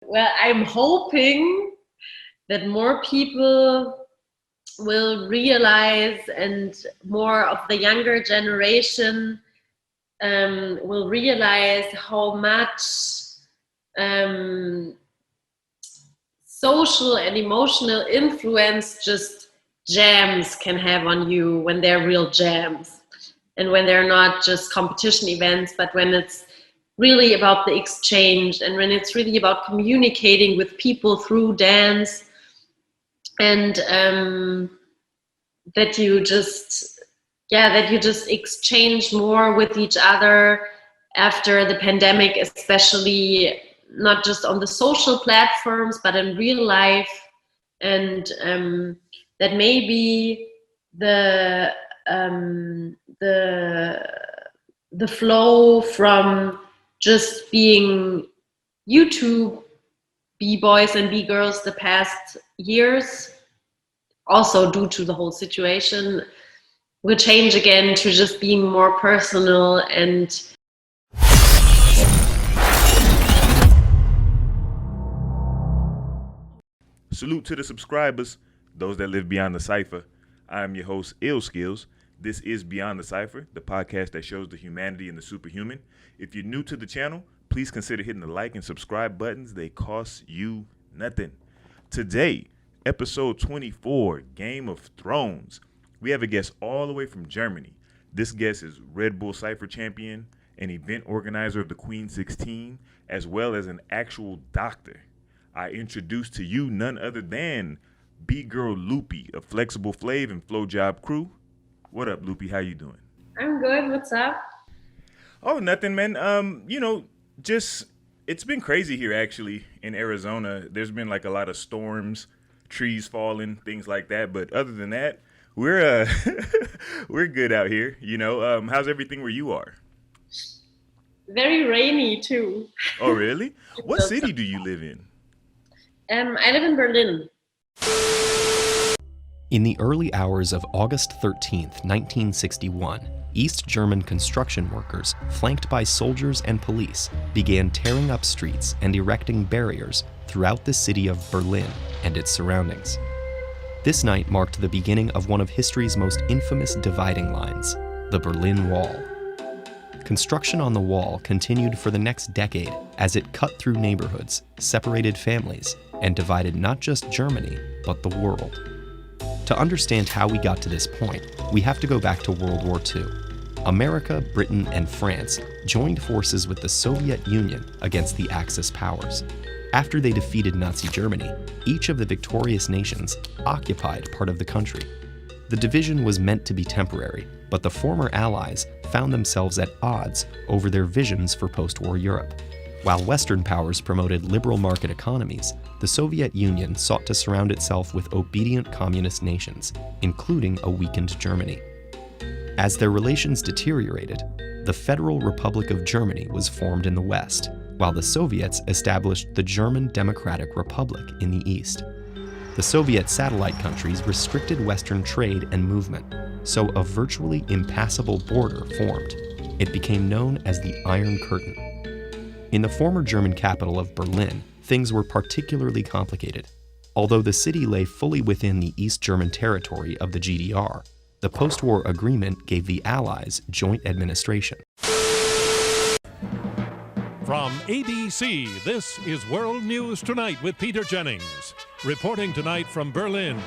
Well, I'm hoping that more people will realize, and more of the younger generation will realize how much social and emotional influence just jams can have on you when they're real jams, and when they're not just competition events, but when it's really about the exchange, and when it's really about communicating with people through dance, and that you just exchange more with each other after the pandemic, especially not just on the social platforms but in real life, and that maybe the flow from just being YouTube b-boys and b-girls the past years, also due to the whole situation, will change again to just being more personal. And salute to the subscribers, those that live beyond the Cypher. I am your host, Illskillz. This is Beyond the Cypher, the podcast that shows the humanity in the superhuman. If you're new to the channel, please consider hitting the like and subscribe buttons. They cost you nothing. Today, episode 24, Game of Thrones. We have a guest all the way from Germany. This guest is Red Bull Cypher champion, an event organizer of the Queen 16, as well as an actual doctor. I introduce to you none other than Bgirl Loopi of Flexible Flav and Flow Job Crew. What up, Loopi? How you doing? I'm good. What's up? Oh, nothing, man. Just it's been crazy here actually in Arizona. There's been like a lot of storms, trees falling, things like that. But other than that, we're we're good out here. How's everything where you are? Very rainy too. Oh, really? What city do you live in? I live in Berlin. In the early hours of August 13th, 1961, East German construction workers, flanked by soldiers and police, began tearing up streets and erecting barriers throughout the city of Berlin and its surroundings. This night marked the beginning of one of history's most infamous dividing lines, the Berlin Wall. Construction on the wall continued for the next decade as it cut through neighborhoods, separated families, and divided not just Germany, but the world. To understand how we got to this point, we have to go back to World War II. America, Britain, and France joined forces with the Soviet Union against the Axis powers. After they defeated Nazi Germany, each of the victorious nations occupied part of the country. The division was meant to be temporary, but the former allies found themselves at odds over their visions for post-war Europe. While Western powers promoted liberal market economies, the Soviet Union sought to surround itself with obedient communist nations, including a weakened Germany. As their relations deteriorated, the Federal Republic of Germany was formed in the West, while the Soviets established the German Democratic Republic in the East. The Soviet satellite countries restricted Western trade and movement, so a virtually impassable border formed. It became known as the Iron Curtain. In the former German capital of Berlin, things were particularly complicated. Although the city lay fully within the East German territory of the GDR, the post-war agreement gave the Allies joint administration. From ABC, this is World News Tonight with Peter Jennings. Reporting tonight from Berlin.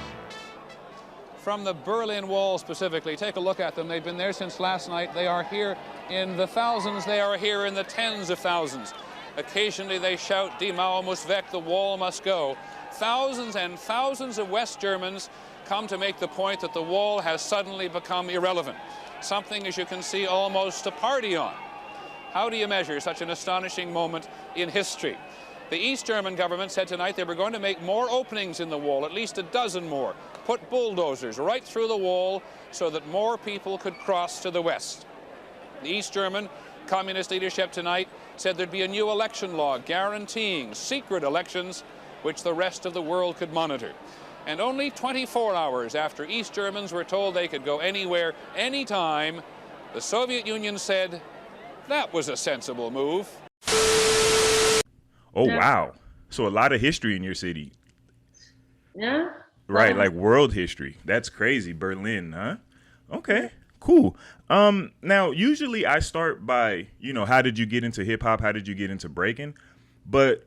From the Berlin Wall specifically, take a look at them. They've been there since last night. They are here in the thousands. They are here in the tens of thousands. Occasionally they shout, Die Mauer muss weg, the wall must go. Thousands and thousands of West Germans come to make the point that the wall has suddenly become irrelevant. Something, as you can see, almost to party on. How do you measure such an astonishing moment in history? The East German government said tonight they were going to make more openings in the wall, at least a dozen more. Put bulldozers right through the wall so that more people could cross to the west. The East German communist leadership tonight said there'd be a new election law guaranteeing secret elections which the rest of the world could monitor. And only 24 hours after East Germans were told they could go anywhere, anytime, the Soviet Union said that was a sensible move. Oh, wow. So a lot of history in your city. Yeah. Right, like world history. That's crazy. Berlin, huh? Okay, cool. Now usually I start by, how did you get into hip hop? How did you get into breaking? But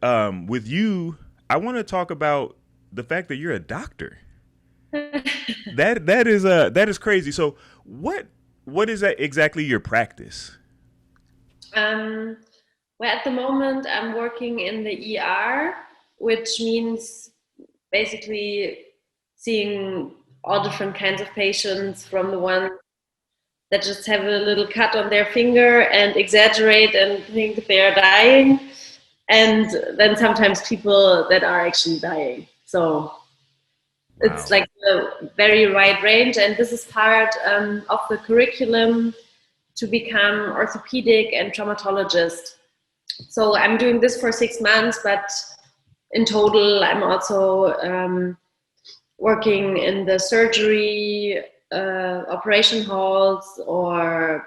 with you, I want to talk about the fact that you're a doctor. that is crazy. So what is that exactly your practice? Well, at the moment I'm working in the ER, which means basically seeing all different kinds of patients, from the ones that just have a little cut on their finger and exaggerate and think they're dying, and then sometimes people that are actually dying. So it's like a very wide range, and this is part of the curriculum to become orthopedic and traumatologist. So I'm doing this for 6 months, but in total I'm also working in the surgery, operation halls, or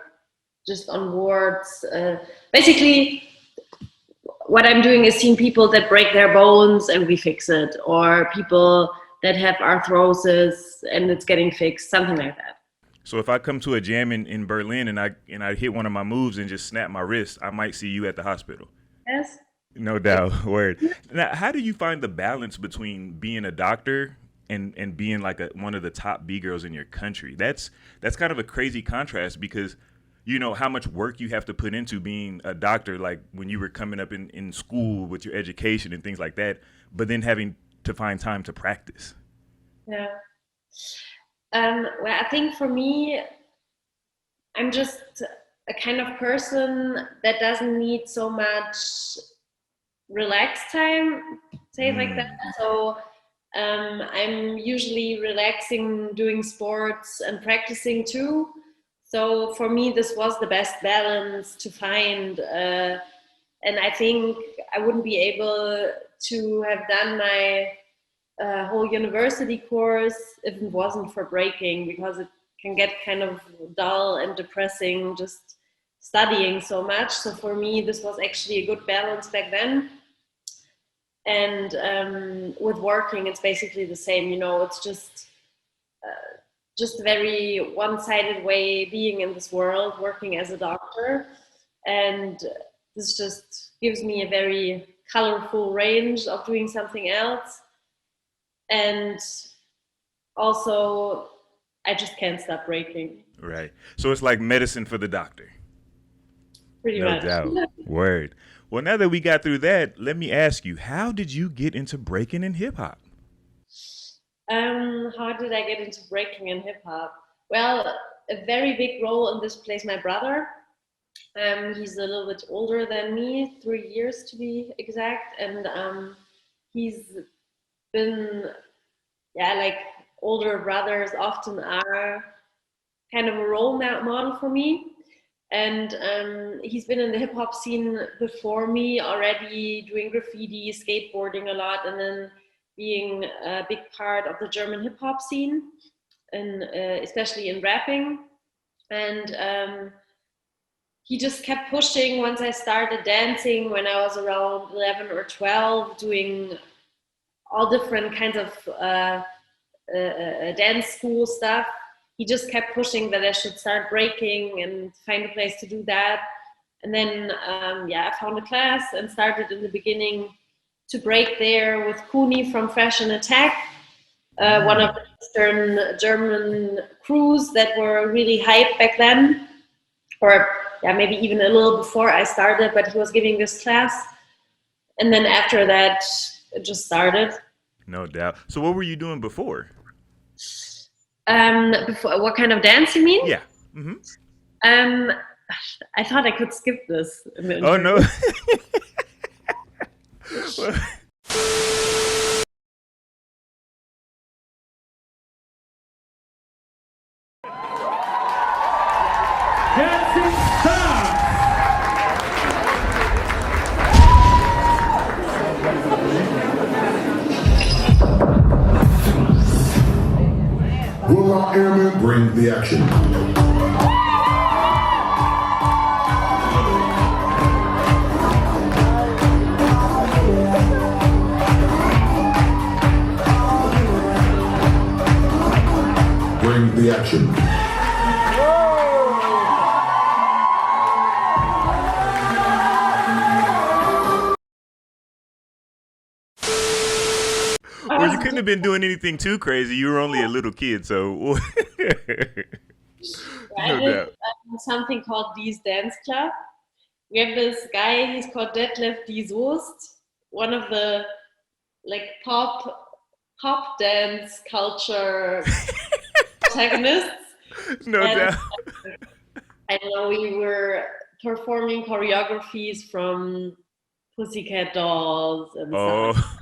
just on wards. Basically, what I'm doing is seeing people that break their bones and we fix it, or people that have arthrosis and it's getting fixed, something like that. So if I come to a jam in Berlin and I hit one of my moves and just snap my wrist, I might see you at the hospital. Yes. No doubt. Word. Now, how do you find the balance between being a doctor and being like one of the top B-girls in your country? That's kind of a crazy contrast, because how much work you have to put into being a doctor, like when you were coming up in school with your education and things like that, but then having to find time to practice. Yeah. Well, I think for me, I'm just a kind of person that doesn't need so much relaxed time, say it like that. So I'm usually relaxing, doing sports and practicing too. So for me, this was the best balance to find. And I think I wouldn't be able to have done my whole university course if it wasn't for breaking, because it can get kind of dull and depressing just studying so much. So for me, this was actually a good balance back then. And with working, it's basically the same. It's just a very one-sided way being in this world, working as a doctor. And this just gives me a very colorful range of doing something else. And also, I just can't stop breaking. Right. So it's like medicine for the doctor. Pretty much. No doubt. Word. Well, now that we got through that, let me ask you, how did you get into breaking and hip hop? How did I get into breaking and hip hop? Well, a very big role in this plays my brother. He's a little bit older than me, 3 years to be exact. And he's been, like older brothers often are kind of a role model for me. And he's been in the hip hop scene before me already, doing graffiti, skateboarding a lot, and then being a big part of the German hip hop scene, and especially in rapping. And he just kept pushing once I started dancing when I was around 11 or 12, doing all different kinds of dance school stuff. He just kept pushing that I should start breaking and find a place to do that. And then, I found a class and started in the beginning to break there with Kuni from Fresh and Attack, one of the Eastern German crews that were really hyped back then, or maybe even a little before I started, but he was giving this class. And then after that, it just started. No doubt. So what were you doing before? Before, what kind of dance you mean? Yeah. Mm-hmm. I thought I could skip this. Oh, no. Dancing stars. Will our airmen bring the action? the action. Well, you couldn't have been doing anything too crazy. You were only a little kid, so I no did doubt. something called D's Dance Club. We have this guy, he's called Detlef D. Soest, one of the like pop dance culture protagonists. No And doubt. I know we were performing choreographies from Pussycat Dolls and stuff. Oh.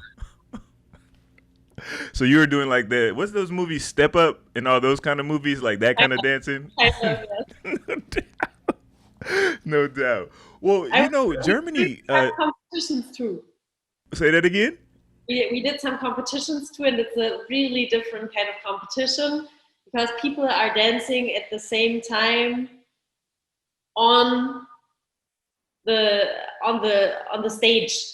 So you were doing like that. What's those movies, Step Up and all those kind of movies, like that kind of dancing? I love that. No doubt. Well, you know, Germany. Competitions too. Say that again. We did some competitions too, and it's a really different kind of competition because people are dancing at the same time on the stage.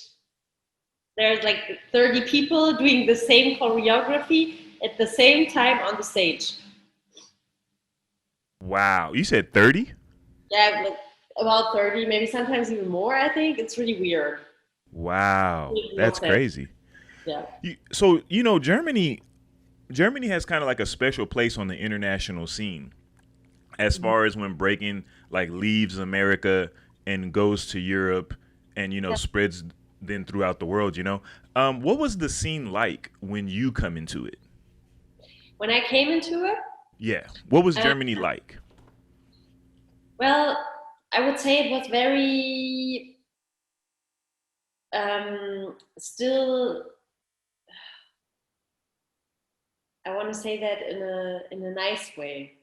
There's like 30 people doing the same choreography at the same time on the stage. Wow, you said 30? Yeah, like about 30, maybe sometimes even more. I think it's really weird. Wow, that's crazy. Yeah. So you know, Germany has kind of like a special place on the international scene, as far as when breaking like leaves America and goes to Europe, and you know spreads then throughout the world. You know, what was the scene like when you come into it? When I came into it, Yeah, what was Germany like? well, I would say it was very still. I want to say that in a nice way.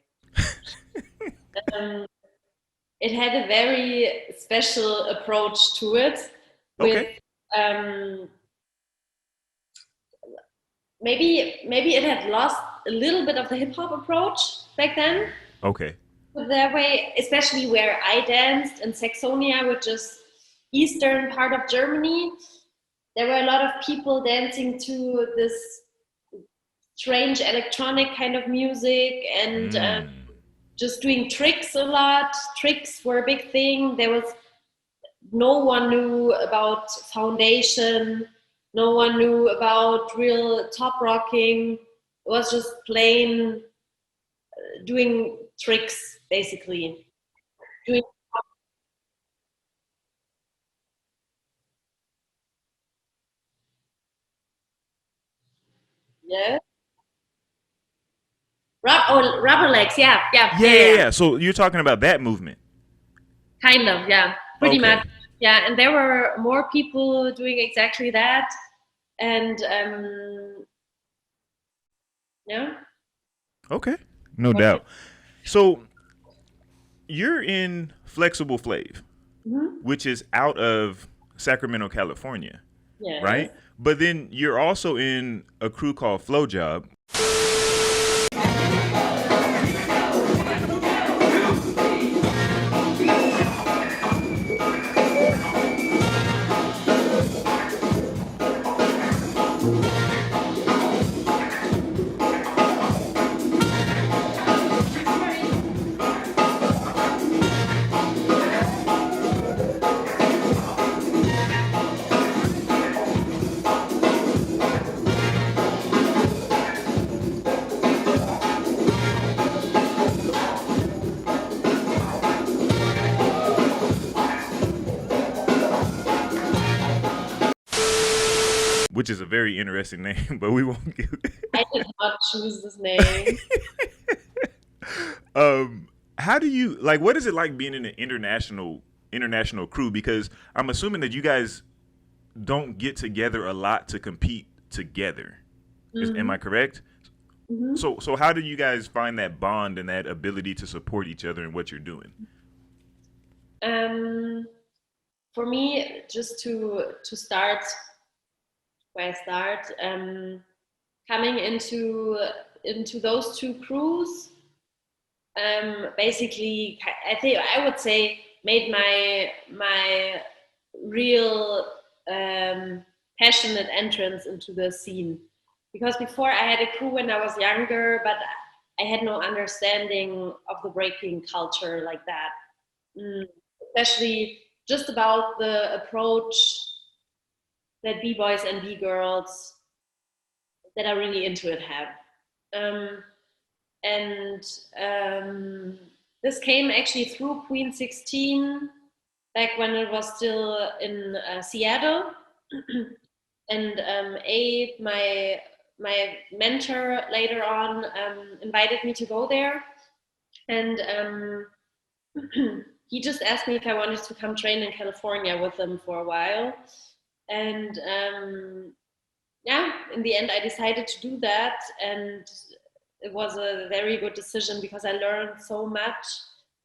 It had a very special approach to it. With maybe it had lost a little bit of the hip hop approach back then. Okay. That way, especially where I danced in Saxonia, which is eastern part of Germany, there were a lot of people dancing to this strange electronic kind of music and just doing tricks a lot. Tricks were a big thing. No one knew about foundation. No one knew about real top rocking. It was just plain doing tricks, basically. Yeah. Rubber legs, yeah. So you're talking about that movement? Kind of, yeah. Pretty Okay. much. Yeah, and there were more people doing exactly that. And yeah. Okay. No doubt. So you're in Flexible Flav, which is out of Sacramento, California, Yeah. right? But then you're also in a crew called Flow Job. Which is a very interesting name, but we won't give it. I did not choose this name. How do you like? What is it like being in an international crew? Because I'm assuming that you guys don't get together a lot to compete together. Am I correct? So how do you guys find that bond and that ability to support each other in what you're doing? For me, just to start where I start, coming into those two crews, basically, I would say made my real passionate entrance into the scene. Because before I had a crew when I was younger, but I had no understanding of the breaking culture like that. Especially just about the approach that b-boys and b-girls that are really into it have. This came actually through Queen 16, back when it was still in Seattle. And Abe, my mentor later on, invited me to go there. And he just asked me if I wanted to come train in California with him for a while. And yeah, in the end, I decided to do that. And it was a very good decision because I learned so much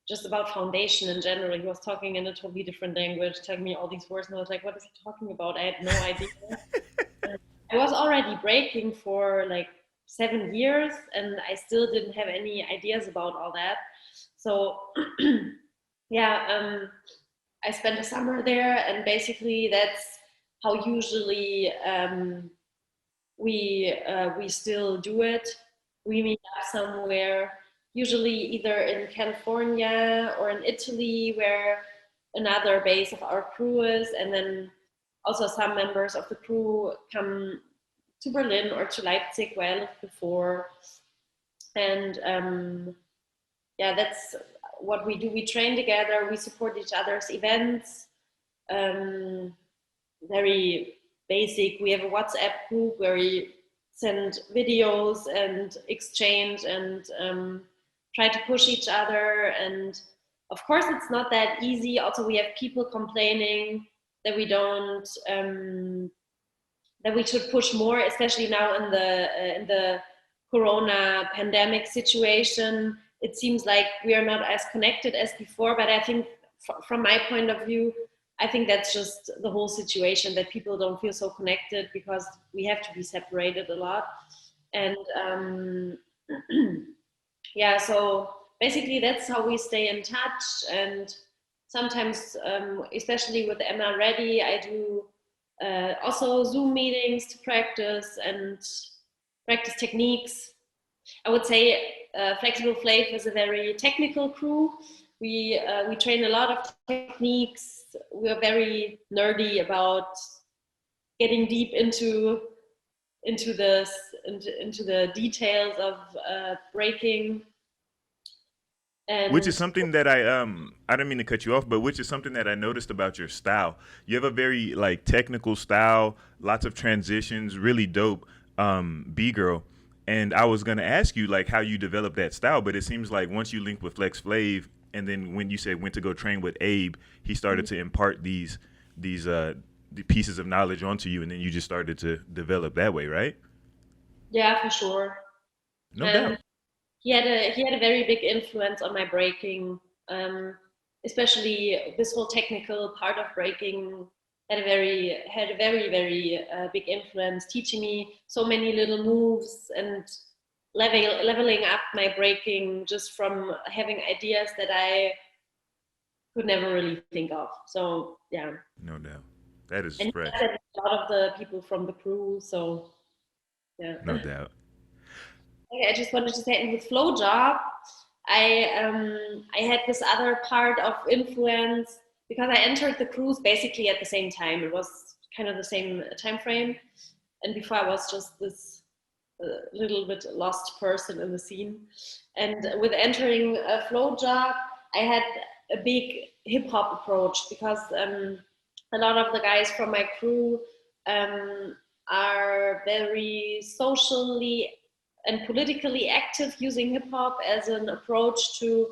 just about foundation in general. He was talking in a totally different language, telling me all these words, and I was like, what is he talking about? I had no idea. I was already breaking for like 7 years, and I still didn't have any ideas about all that. So yeah, I spent a summer there, and basically that's how usually we still do it. We meet up somewhere, usually either in California or in Italy, where another base of our crew is, and then also some members of the crew come to Berlin or to Leipzig where I lived before. And yeah, that's what we do. We train together, we support each other's events. Very basic. We have a WhatsApp group where we send videos and exchange and try to push each other. And of course, it's not that easy. Also, we have people complaining that we don't, that we should push more, especially now in the Corona pandemic situation. It seems like we are not as connected as before, but I think from my point of view, I think that's just the whole situation, that people don't feel so connected because we have to be separated a lot. And yeah, so basically that's how we stay in touch. And sometimes, especially with Emma Ready, I do also Zoom meetings to practice and practice techniques. I would say Flexible Flav is a very technical crew. We train a lot of techniques. We are very nerdy about getting deep into the details of breaking. And which is something that I don't mean to cut you off, but which is something that I noticed about your style. You have a very like technical style, lots of transitions, really dope, B-girl. And I was gonna ask you like how you developed that style, but it seems like once you linked with Flex Flav, and then when you said went to go train with Abe, he started to impart the pieces of knowledge onto you, and then you just started to develop that way, right? Yeah, for sure. No doubt. He had a very big influence on my breaking, especially this whole technical part of breaking had a very big influence, teaching me so many little moves and leveling up my breaking just from having ideas that I could never really think of. So yeah. No doubt. That is and fresh. A lot of the people from the crew, so yeah. No doubt. I just wanted to say, and with Flow Job, I had this other part of influence because I entered the crews basically at the same time. It was kind of the same time frame, and before I was just this little bit lost person in the scene. And with entering a Flow Job, I had a big hip hop approach because a lot of the guys from my crew are very socially and politically active, using hip hop as an approach to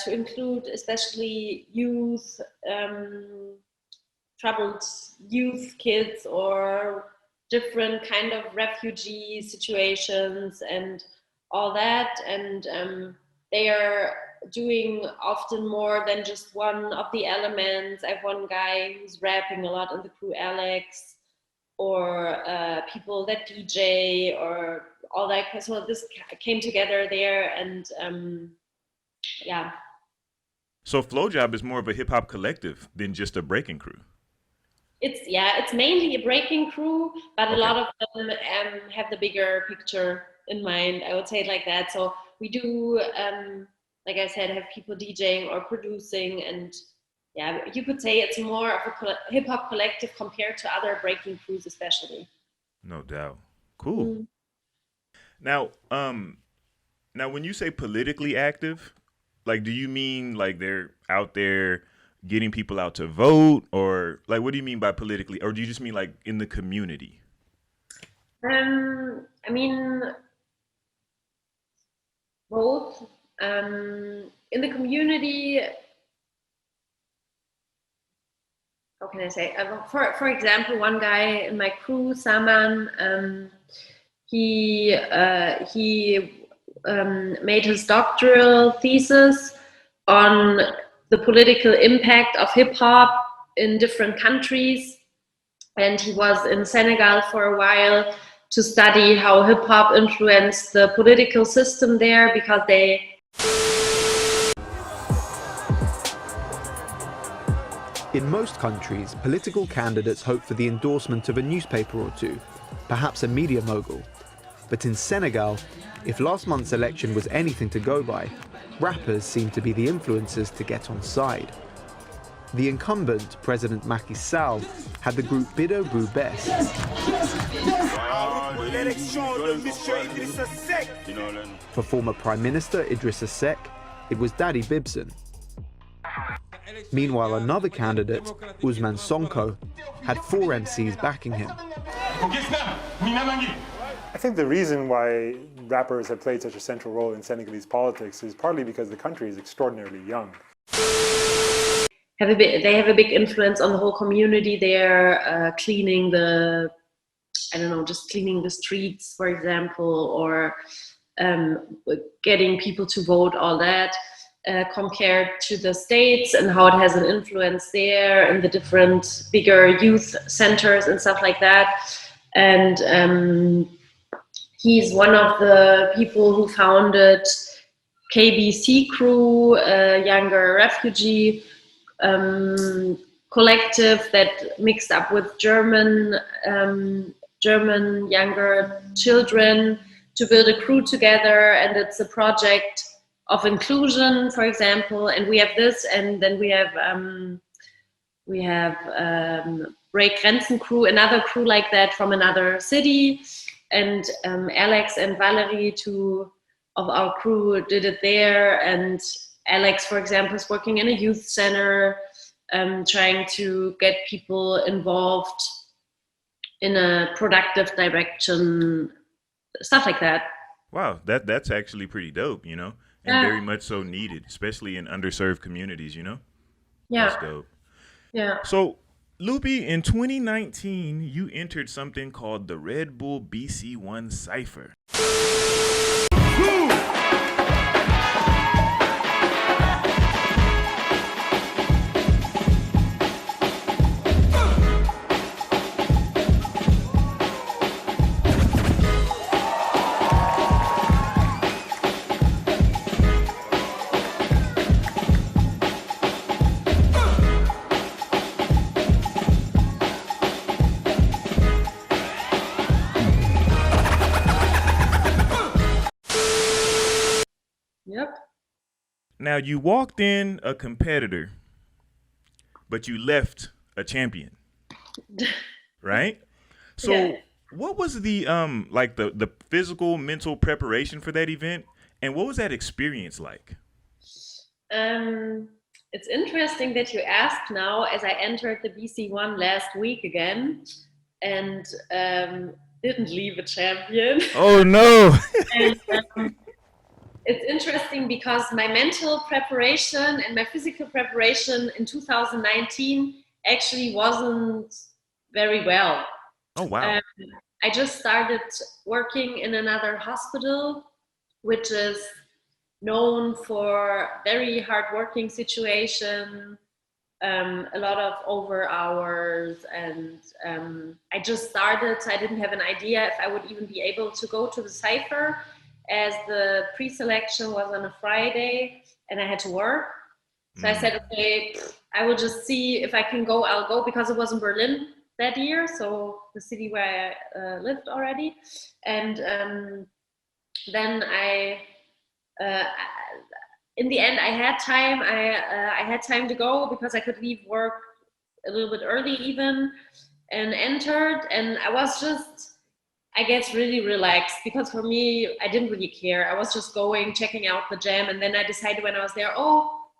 include especially youth, troubled youth kids, or different kind of refugee situations and all that. And they are doing often more than just one of the elements. I have one guy who's rapping a lot in the crew, Alex, or people that DJ, or all that. So this came together there, and yeah. So Flow Job is more of a hip hop collective than just a breaking crew. It's mainly a breaking crew, but a lot of them have the bigger picture in mind. I would say it like that. So we do, like I said, have people DJing or producing, and yeah, you could say it's more of a hip hop collective compared to other breaking crews, especially. No doubt. Cool. Now, now when you say politically active, like, do you mean like they're out there getting people out to vote, or like, what do you mean by politically, or do you just mean like in the community? I mean, both. In the community, how can I say? For example, one guy in my crew, Saman, he made his doctoral thesis on the political impact of hip hop in different countries, and he was in Senegal for a while to study how hip hop influenced the political system there, because they. In most countries, political candidates hope for the endorsement of a newspaper or two, perhaps a media mogul. But in Senegal, if last month's election was anything to go by, rappers seem to be the influencers to get on side. The incumbent, President Macky Sall, had the group Biddo Brew Best. For former Prime Minister Idrissa Seck, it was Daddy Bibson. Meanwhile, another candidate, Ousmane Sonko, had 4 MCs backing him. I think the reason why rappers have played such a central role in Senegalese politics is partly because the country is extraordinarily young. They have a big influence on the whole community there, cleaning just cleaning the streets, for example, or getting people to vote, all that, compared to the States and how it has an influence there and the different bigger youth centers and stuff like that. And he's one of the people who founded KBC Crew, a younger refugee collective that mixed up with German younger children to build a crew together, and it's a project of inclusion, for example. And we have this, and then we have breakdance crew, another crew like that from another city, and Alex and Valerie, 2 of our crew, did it there. And Alex, for example, is working in a youth center, trying to get people involved in a productive direction, stuff like that. Wow, that's actually pretty dope, you know, and very much so needed, especially in underserved communities, you know? Yeah. That's dope. Yeah. So, Loopi, in 2019, you entered something called the Red Bull BC1 Cypher. Yep. Now, you walked in a competitor, but you left a champion, right? So Yeah. what was the like the physical, mental preparation for that event, and what was that experience like? It's interesting that you ask now, as I entered the BC1 last week again, and didn't leave a champion. Oh no. And, it's interesting because my mental preparation and my physical preparation in 2019 actually wasn't very well. Oh wow. I just started working in another hospital, which is known for very hard working situation, a lot of over hours, and I just started, so I didn't have an idea if I would even be able to go to the Cypher, as the pre-selection was on a Friday and I had to work. So I said, okay, I will just see if I can go, I'll go, because it was in Berlin that year, so the city where I lived already. And then in the end, I had time. I had time to go because I could leave work a little bit early even, and entered. And I guess really relaxed, because for me, I didn't really care. I was just going, checking out the jam, and then I decided when I was there,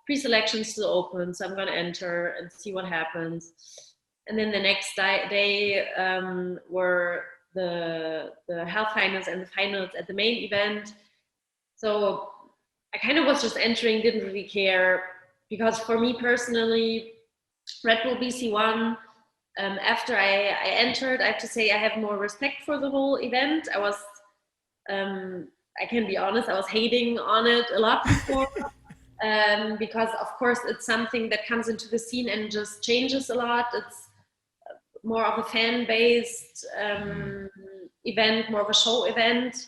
pre-selection still open, so I'm gonna enter and see what happens. And then the next day were the half finals and the finals at the main event. So I kind of was just entering, didn't really care, because for me personally, Red Bull BC1, after I entered, I have to say I have more respect for the whole event. I can be honest, I was hating on it a lot before, because of course it's something that comes into the scene and just changes a lot. It's more of a fan-based event, more of a show event,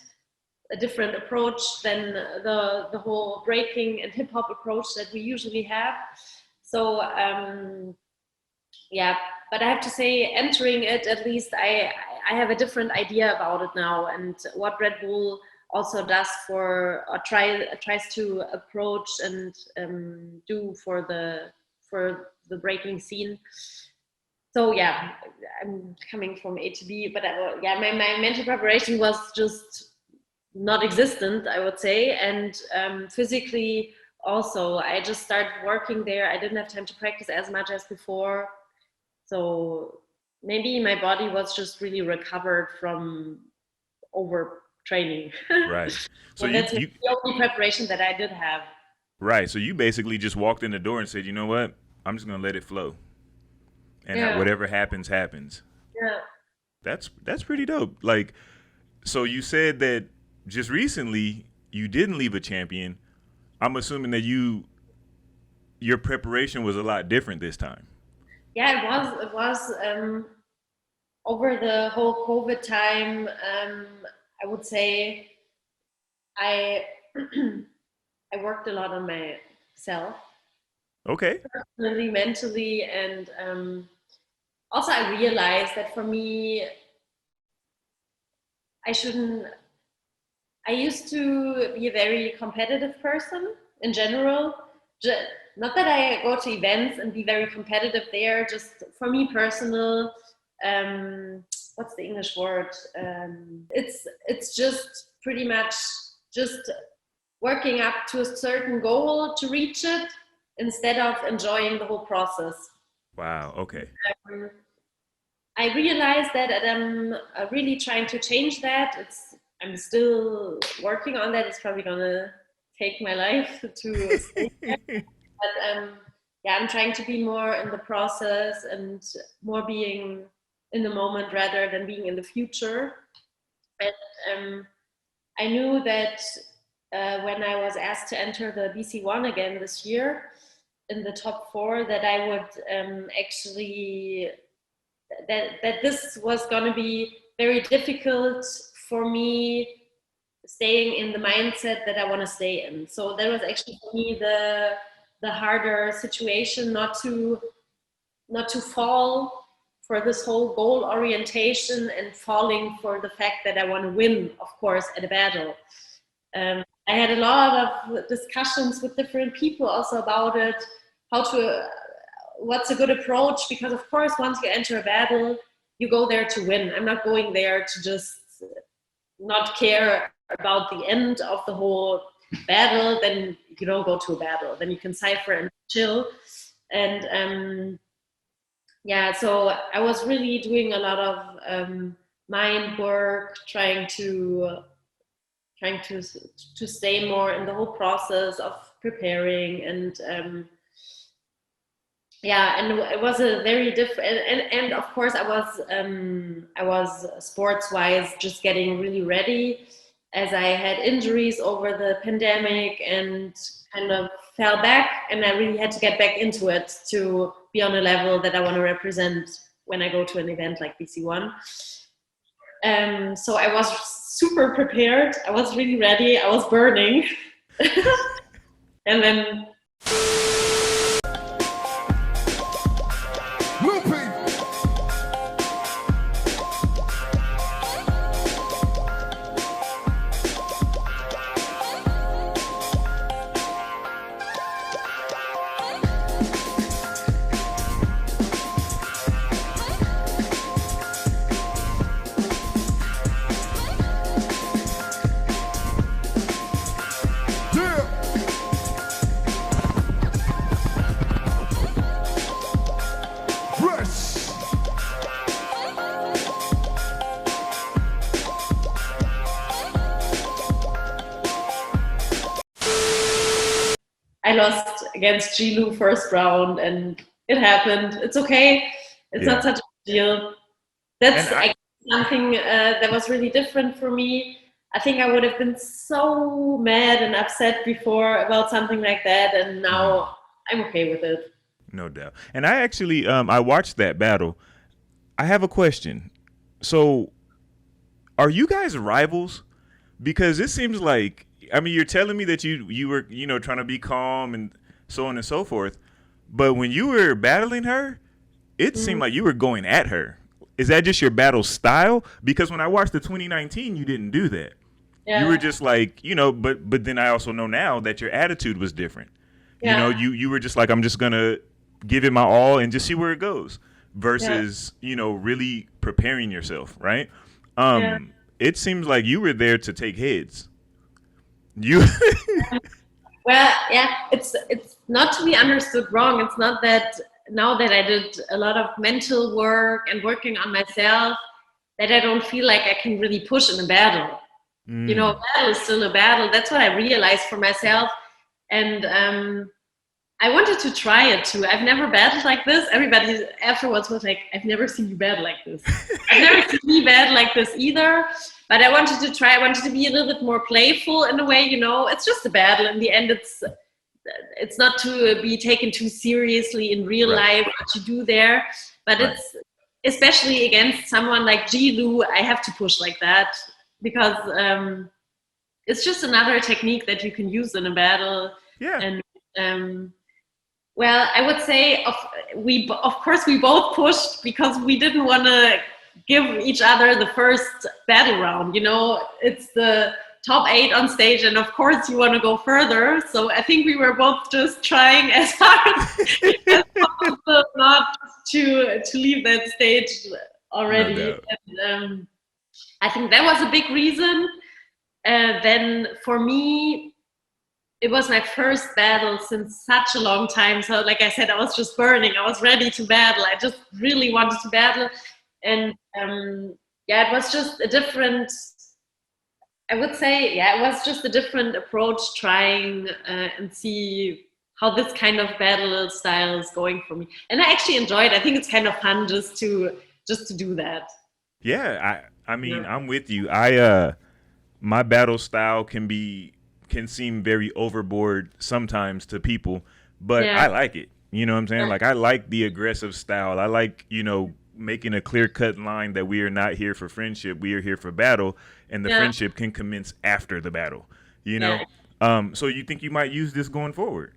a different approach than the whole breaking and hip-hop approach that we usually have. So yeah, but I have to say, entering it, at least I have a different idea about it now, and what Red Bull also does tries to approach and do for the breaking scene. So yeah, I'm coming from A to B, but yeah, my mental preparation was just not existent, I would say, and physically also, I just started working there. I didn't have time to practice as much as before. So maybe my body was just really recovered from overtraining. Right. So that's the only preparation that I did have. Right. So you basically just walked in the door and said, you know what? I'm just going to let it flow. And whatever happens, happens. Yeah. That's pretty dope. Like, so you said that just recently you didn't leave a champion. I'm assuming that your preparation was a lot different this time. Yeah, it was over the whole COVID time. I would say I worked a lot on myself. Okay. Personally, mentally, and also I realized that for me, I used to be a very competitive person in general. Not that I go to events and be very competitive there, just for me personal, what's the English word? It's just pretty much just working up to a certain goal to reach it instead of enjoying the whole process. Wow, okay. I realized that I'm really trying to change that. I'm still working on that. It's probably gonna take my life to stay there. But yeah, I'm trying to be more in the process and more being in the moment rather than being in the future. And I knew that when I was asked to enter the BC1 again this year in the top 4, that I would actually, that this was going to be very difficult for me, staying in the mindset that I want to stay in. So that was actually for me the harder situation, not to fall for this whole goal orientation and falling for the fact that I want to win, of course, at a battle. I had a lot of discussions with different people also about it, what's a good approach, because of course, once you enter a battle, you go there to win. I'm not going there to just not care about the end of the whole battle. Then you don't go to a battle, then you can cypher and chill. And yeah, so I was really doing a lot of mind work, trying to stay more in the whole process of preparing, and yeah, and it was a very different, and of course I was sports-wise just getting really ready, as I had injuries over the pandemic and kind of fell back, and I really had to get back into it to be on a level that I want to represent when I go to an event like BC1. So I was super prepared. I was really ready. I was burning. And then I lost against Jilu first round, and it happened. It's okay. It's not such a deal. That's something that was really different for me. I think I would have been so mad and upset before about something like that, and now I'm okay with it. No doubt. And I actually, I watched that battle. I have a question. So, are you guys rivals? Because it seems like, I mean, you're telling me that you were, you know, trying to be calm and so on and so forth. But when you were battling her, it seemed like you were going at her. Is that just your battle style? Because when I watched the 2019, you didn't do that. Yeah. You were just like, you know, but then I also know now that your attitude was different. Yeah. You know, you were just like, I'm just going to give it my all and just see where it goes versus, you know, really preparing yourself, right? It seems like you were there to take heads. Well, yeah, it's not to be understood wrong. It's not that now that I did a lot of mental work and working on myself that I don't feel like I can really push in a battle. You know, a battle is still a battle. That's what I realized for myself. And I wanted to try it too. I've never battled like this. Everybody afterwards was like, I've never seen you battle like this. I've never seen me battle like this either. But I wanted to try. I wanted to be a little bit more playful in a way, you know. It's just a battle. In the end, it's not to be taken too seriously in real life what you do there. But it's especially against someone like Jilu, I have to push like that because it's just another technique that you can use in a battle. Yeah. And well, I would say of course we both pushed because we didn't want to give each other the first battle round. You know, it's the top 8 on stage, and of course you want to go further. So I think we were both just trying as hard as possible not to leave that stage already. No doubt. And, I think that was a big reason. Then for me, it was my first battle since such a long time. So like I said, I was just burning. I was ready to battle. I just really wanted to battle. And it was just a different, I would say, it was just a different approach trying and see how this kind of battle style is going for me. And I actually enjoyed it. I think it's kind of fun just to do that. Yeah, I mean, I'm with you. My battle style can seem very overboard sometimes to people, but I like it. You know what I'm saying? Like, I like the aggressive style. I like, you know, making a clear-cut line that we are not here for friendship. We are here for battle, and the friendship can commence after the battle, you know? So you think you might use this going forward?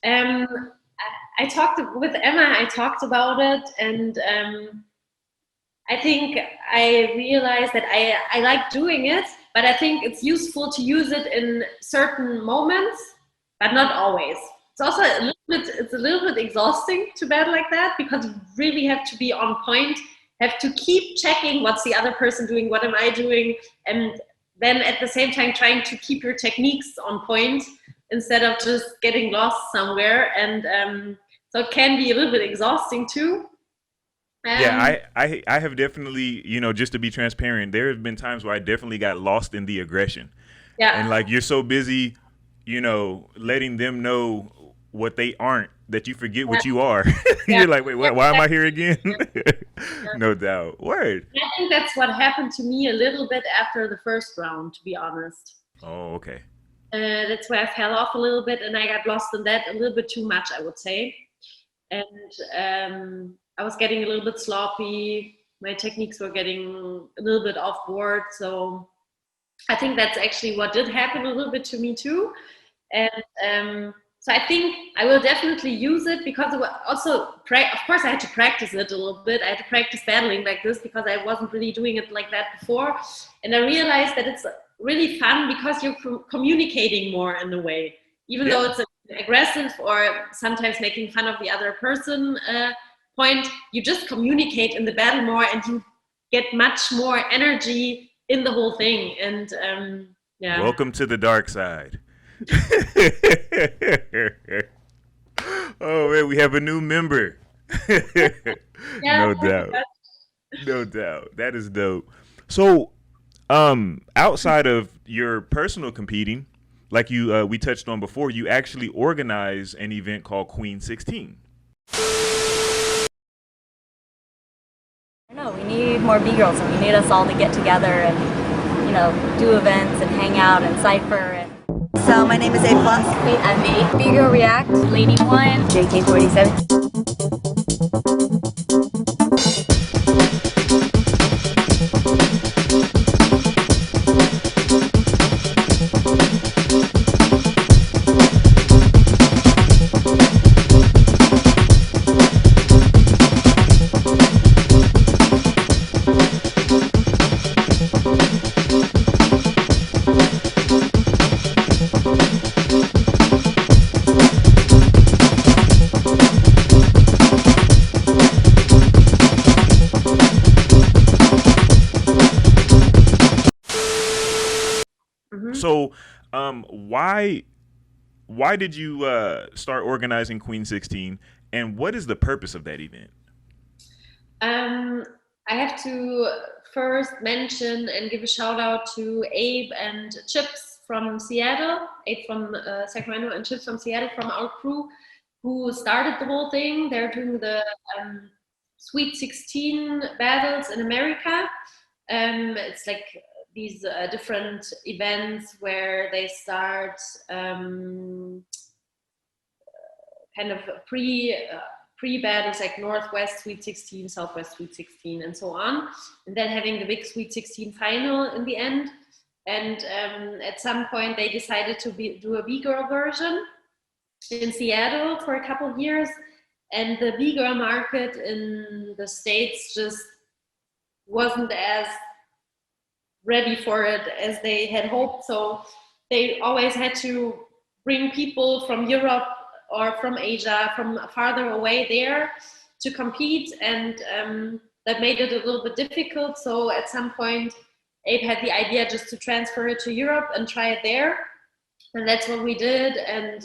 I talked with Emma. I talked about it, and I think I realized that I like doing it, but I think it's useful to use it in certain moments, but not always. It's also a little bit exhausting to battle like that because you really have to be on point, have to keep checking what's the other person doing, what am I doing, and then at the same time trying to keep your techniques on point instead of just getting lost somewhere. And so it can be a little bit exhausting too. I have definitely, you know, just to be transparent, there have been times where I definitely got lost in the aggression. Yeah. And like, you're so busy, you know, letting them know what they aren't that you forget what you are. You're like, wait, why am I here again? No doubt. Word. I think that's what happened to me a little bit after the first round, to be honest. Oh, okay. That's where I fell off a little bit, and I got lost in that a little bit too much, I would say. And I was getting a little bit sloppy. My techniques were getting a little bit off board. So I think that's actually what did happen a little bit to me too. And so I think I will definitely use it because it was also, of course I had to practice it a little bit. I had to practice battling like this because I wasn't really doing it like that before. And I realized that it's really fun because you're communicating more in a way, even though it's aggressive or sometimes making fun of the other person point, you just communicate in the battle more and you get much more energy in the whole thing. And welcome to the dark side. Oh man, we have a new member. No doubt. That is dope. So outside of your personal competing, like we touched on before, you actually organize an event called Queen 16. No, we need more B-girls, and we need us all to get together and, do events and hang out and cypher. So my name is A+. Wait, I'm A. B-girl React, Lady 1, JK47. So, why did you start organizing Queen 16, and what is the purpose of that event? I have to first mention and give a shout out to Abe and Chips from Seattle, Abe from Sacramento and Chips from Seattle from our crew, who started the whole thing. They're doing the Sweet 16 battles in America. It's like these different events where they start kind of pre-battles, like Northwest Sweet 16, Southwest Sweet 16, and so on, and then having the big Sweet 16 final in the end. And at some point they decided to do a B-girl version in Seattle for a couple of years, and the B-girl market in the States just wasn't as ready for it as they had hoped. So they always had to bring people from Europe or from Asia, from farther away there to compete, and that made it a little bit difficult. So at some point Abe had the idea just to transfer it to Europe and try it there, and that's what we did, and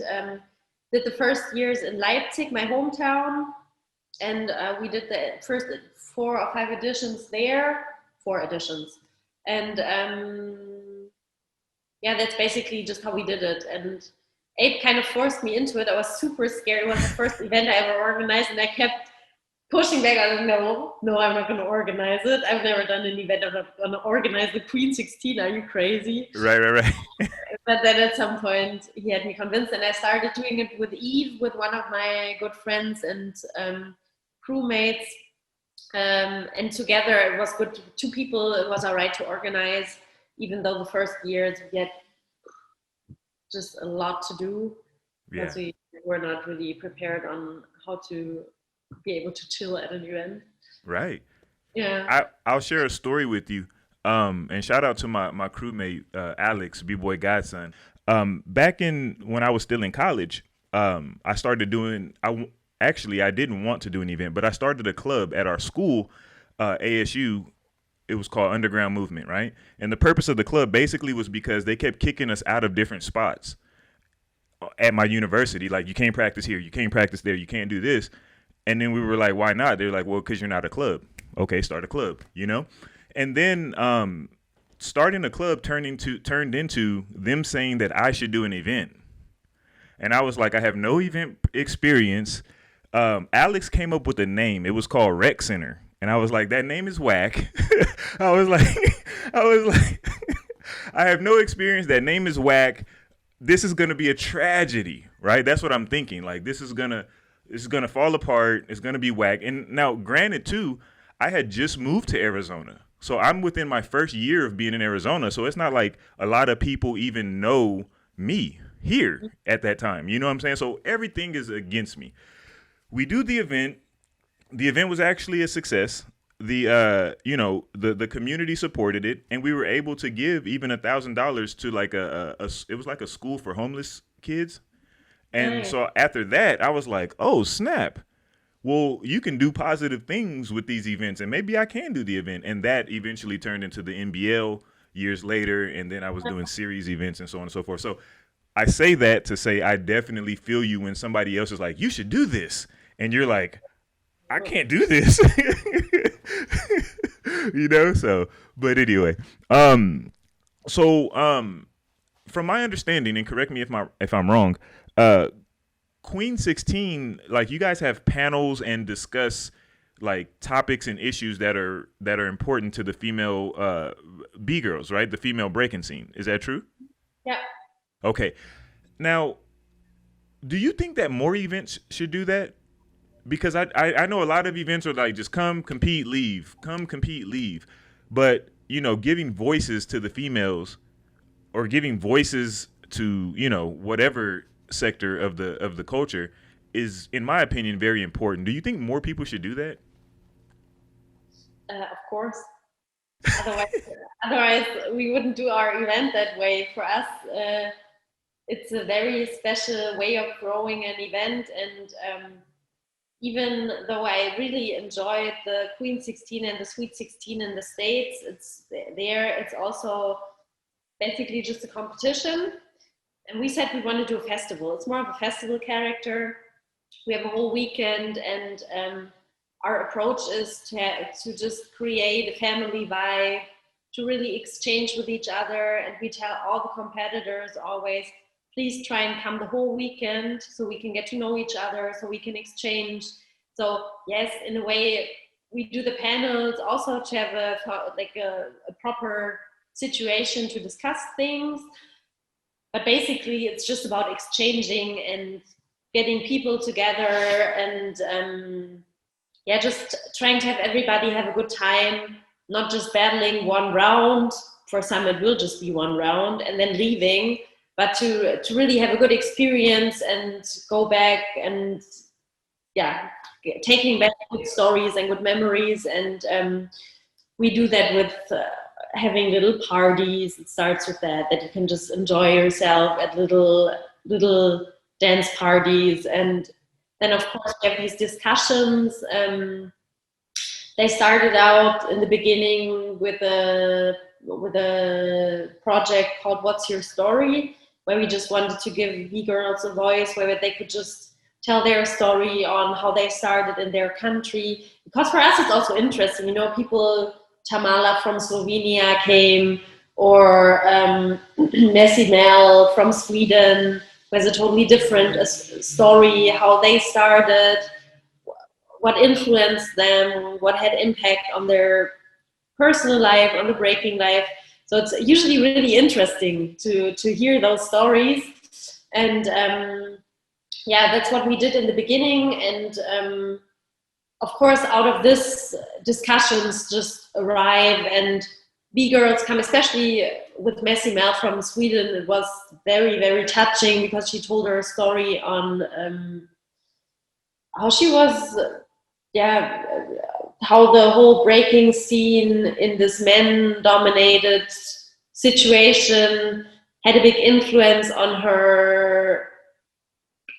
did the first years in Leipzig, my hometown, and we did the first 4 or 5 editions there, 4 editions. And yeah, that's basically just how we did it. And Abe kind of forced me into it. I was super scared. It was the first event I ever organized, and I kept pushing back. I was like, no, I'm not going to organize it. I've never done an event. I'm not going to organize the Queen 16. Are you crazy? Right. But then at some point he had me convinced, and I started doing it with Eve, with one of my good friends and crewmates. And together it was good. 2 people, it was all right to organize, even though the first years we had just a lot to do, because we were not really prepared on how to be able to chill at an event. Right. Yeah. I'll share a story with you. And shout out to my crewmate, Alex, B-boy godson. Back when I was still in college, I started doing, Actually, I didn't want to do an event, but I started a club at our school, ASU. It was called Underground Movement, right? And the purpose of the club basically was because they kept kicking us out of different spots at my university. Like, you can't practice here, you can't practice there, you can't do this. And then we were like, why not? They're like, well, because you're not a club. Okay, start a club, And then starting a club turned into them saying that I should do an event. And I was like, I have no event experience. Alex came up with a name. It was called Rec Center. And I was like, that name is whack. I was like, I have no experience. That name is whack. This is going to be a tragedy, right? That's what I'm thinking. Like, this is going to fall apart. It's going to be whack. And now, granted, too, I had just moved to Arizona. So I'm within my first year of being in Arizona. So it's not like a lot of people even know me here at that time. You know what I'm saying? So everything is against me. We do the event. The event was actually a success. The community supported it, and we were able to give even $1,000 to like it was like a school for homeless kids. And so after that, I was like, oh snap. Well, you can do positive things with these events, and maybe I can do the event. And that eventually turned into the NBL years later, and then I was doing series events and so on and so forth. So I say that to say I definitely feel you when somebody else is like, you should do this. And you're like, I can't do this. So, but anyway. from my understanding, and correct me if I'm wrong, Queen 16, like, you guys have panels and discuss like topics and issues that are important to the female B-girls, right? The female breaking scene. Is that true? Yeah. Okay. Now, do you think that more events should do that? Because I know a lot of events are like, just come, compete, leave. Come, compete, leave. But, you know, giving voices to the females, or giving voices to, you know, whatever sector of the culture, is, in my opinion, very important. Do you think more people should do that? Of course. Otherwise, we wouldn't do our event that way. For us, it's a very special way of growing an event, and even though I really enjoyed the Queen 16 and the Sweet 16 in the States, it's also basically just a competition. And we said we want to do a festival. It's more of a festival character. We have a whole weekend, and our approach is to just create a family vibe, to really exchange with each other. And we tell all the competitors always, please try and come the whole weekend so we can get to know each other, so we can exchange. So yes, in a way, we do the panels also to have a proper situation to discuss things. But basically, it's just about exchanging and getting people together, and just trying to have everybody have a good time, not just battling one round. For some, it will just be one round and then leaving, but to really have a good experience and go back and taking back good stories and good memories. And we do that with having little parties. It starts with that you can just enjoy yourself at little dance parties. And then, of course, we have these discussions. They started out in the beginning with a project called What's Your Story, where we just wanted to give B-girls a voice, where they could just tell their story on how they started in their country. Because for us, it's also interesting, you know, people, Tamala from Slovenia came, or Messi Mel from Sweden, has a totally different story, how they started, what influenced them, what had impact on their personal life, on the breaking life. So it's usually really interesting to hear those stories. And that's what we did in the beginning. And of course, out of this, discussions just arrive, and B-girls come, especially with Messi Mel from Sweden. It was very, very touching, because she told her story on how she was, how the whole breaking scene in this men-dominated situation had a big influence on her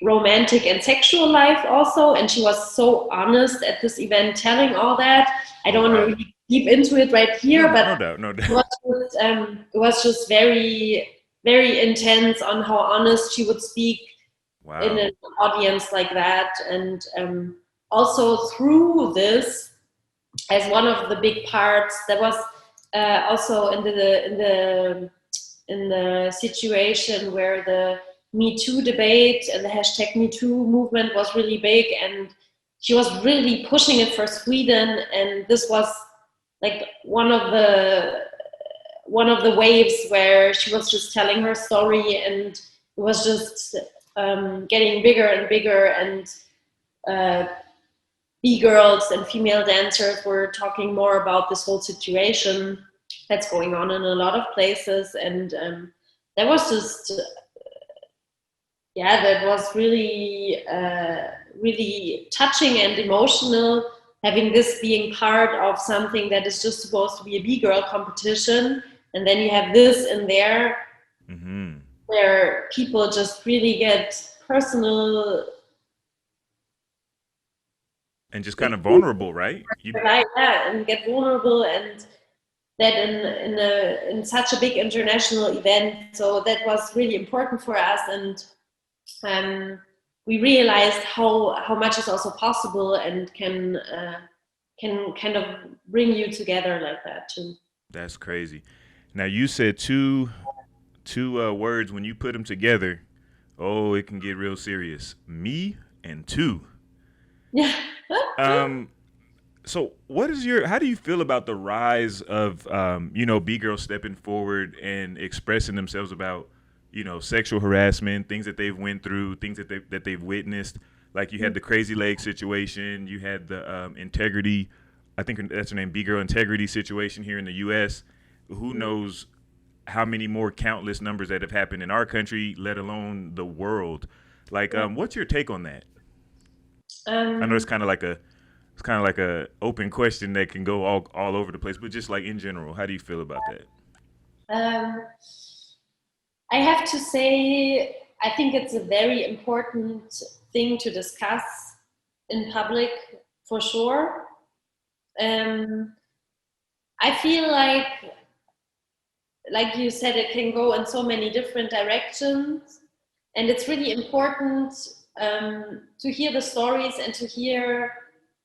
romantic and sexual life also. And she was so honest at this event, telling all that. I don't want to really deep into it right here, but no doubt. It was just very, very intense on how honest she would speak in an audience like that. And also through this, as one of the big parts, that was also in the situation where the Me Too debate and the hashtag Me Too movement was really big, and she was really pushing it for Sweden. And this was like one of the waves where she was just telling her story, and it was just getting bigger and bigger. And B-girls and female dancers were talking more about this whole situation that's going on in a lot of places. And that was just that was really really touching and emotional, having this being part of something that is just supposed to be a B-girl competition, and then you have this in there, where people just really get personal and just kind of vulnerable, right? And get vulnerable, and that in such a big international event. So that was really important for us, and we realized how much is also possible, and can kind of bring you together like that too. That's crazy. Now, you said two two words, when you put them together, oh, it can get real serious. Me and two. Yeah. So how do you feel about the rise of, B-girls stepping forward and expressing themselves about, sexual harassment, things that they've went through, things that they've witnessed? Like, you had the Crazy Leg situation, you had the Integrity, I think that's her name, Bgirl Integrity situation here in the U.S. Who knows how many more countless numbers that have happened in our country, let alone the world. Like, what's your take on that? I know it's kind of like a open question that can go all over the place, but just like in general, how do you feel about that? I have to say, I think it's a very important thing to discuss in public, for sure. I feel like you said, it can go in so many different directions, and it's really important to hear the stories and to hear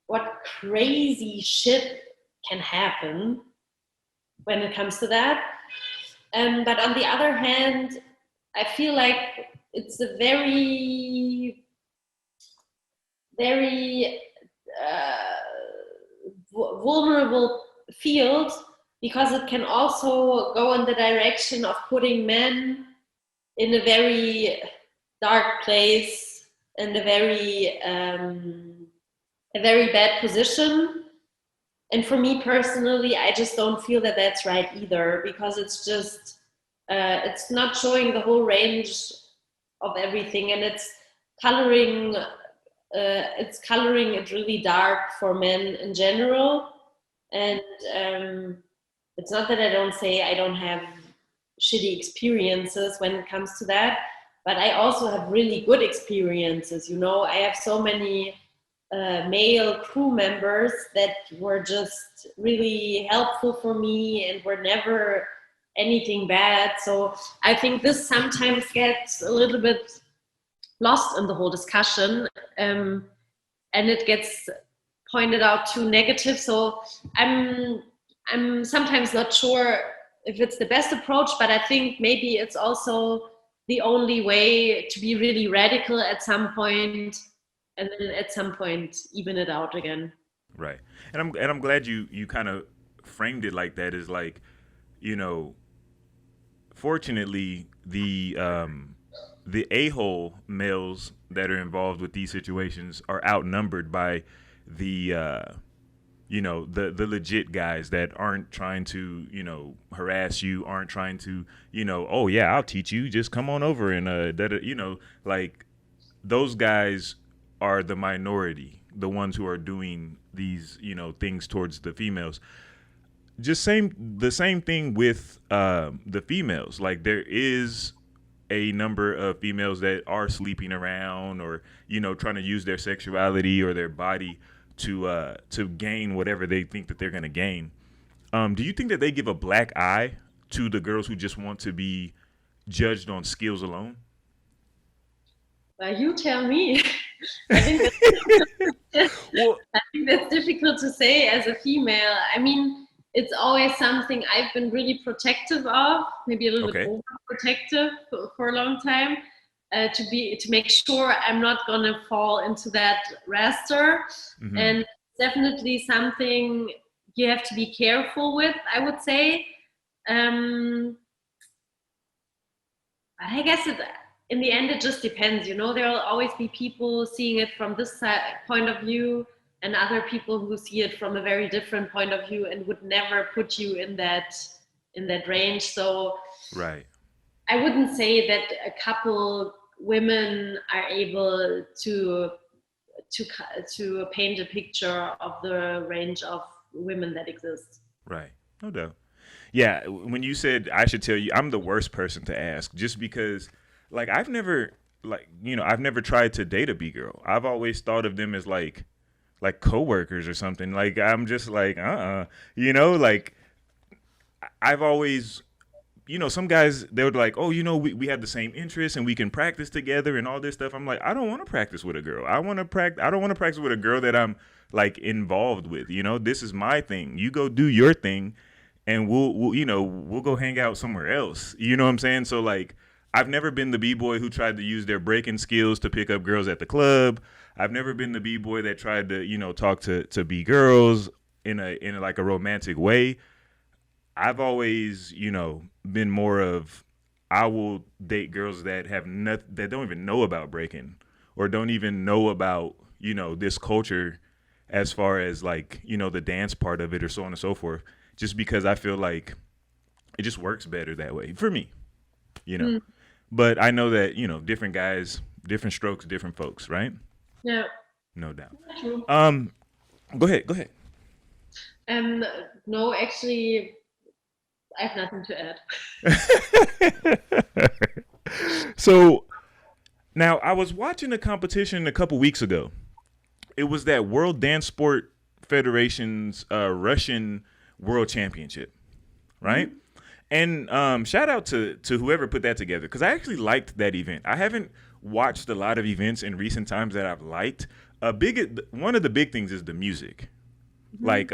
what crazy shit can happen when it comes to that. But on the other hand, I feel like it's a very, very vulnerable field, because it can also go in the direction of putting men in a very dark place and a very bad position. And for me personally, I just don't feel that that's right either, because it's just it's not showing the whole range of everything, and it's coloring it really dark for men in general. And it's not that I don't say I don't have shitty experiences when it comes to that, but I also have really good experiences. I have so many male crew members that were just really helpful for me and were never anything bad. So I think this sometimes gets a little bit lost in the whole discussion, and it gets pointed out too negative. So I'm sometimes not sure if it's the best approach, but I think maybe it's also the only way to be really radical at some point, and then at some point even it out again. Right. And I'm glad you kind of framed it like that, is like, fortunately the a-hole males that are involved with these situations are outnumbered by the the legit guys that aren't trying to harass you, aren't trying to oh yeah, I'll teach you, just come on over and like, those guys are the minority, the ones who are doing these things towards the females. Just the same thing with the females. Like, there is a number of females that are sleeping around, or trying to use their sexuality or their body to gain whatever they think that they're going to gain. Do you think that they give a black eye to the girls who just want to be judged on skills alone? You tell me. I think that's difficult to say as a female. I mean, it's always something I've been really protective of, maybe a little bit overprotective for a long time, to make sure I'm not gonna fall into that raster. Mm-hmm. And definitely something you have to be careful with, I would say. But I guess in the end, it just depends. There will always be people seeing it from this point of view, and other people who see it from a very different point of view and would never put you in that range. So right. I wouldn't say that a couple women are able to paint a picture of the range of women that exist. Right. No doubt. Yeah. When you said I should tell you, I'm the worst person to ask, just because, like, I've never tried to date a B-girl. I've always thought of them as like coworkers or something. Like, I'm just like, like, I've always, some guys, they would like, oh, we have the same interests and we can practice together and all this stuff. I'm like, I don't want to practice with a girl. I don't want to practice with a girl that I'm like involved with. This is my thing. You go do your thing. and we'll go hang out somewhere else. You know what I'm saying? So like, I've never been the b-boy who tried to use their breaking skills to pick up girls at the club. I've never been the b-boy that tried to, talk to b-girls in a like a romantic way. I've always, been more of, I will date girls that that don't even know about breaking or don't even know about, this culture as far as like, the dance part of it or so on and so forth, just because I feel like it just works better that way for me, But I know that, different guys, different strokes, different folks, right? Yeah. No doubt. True. Go ahead. No, actually, I have nothing to add. So now I was watching a competition a couple weeks ago. It was that World Dance Sport Federation's Russian World Championship, right? Mm-hmm. And shout out to whoever put that together, because I actually liked that event. I haven't watched a lot of events in recent times that I've liked. One of the big things is the music. Mm-hmm. Like,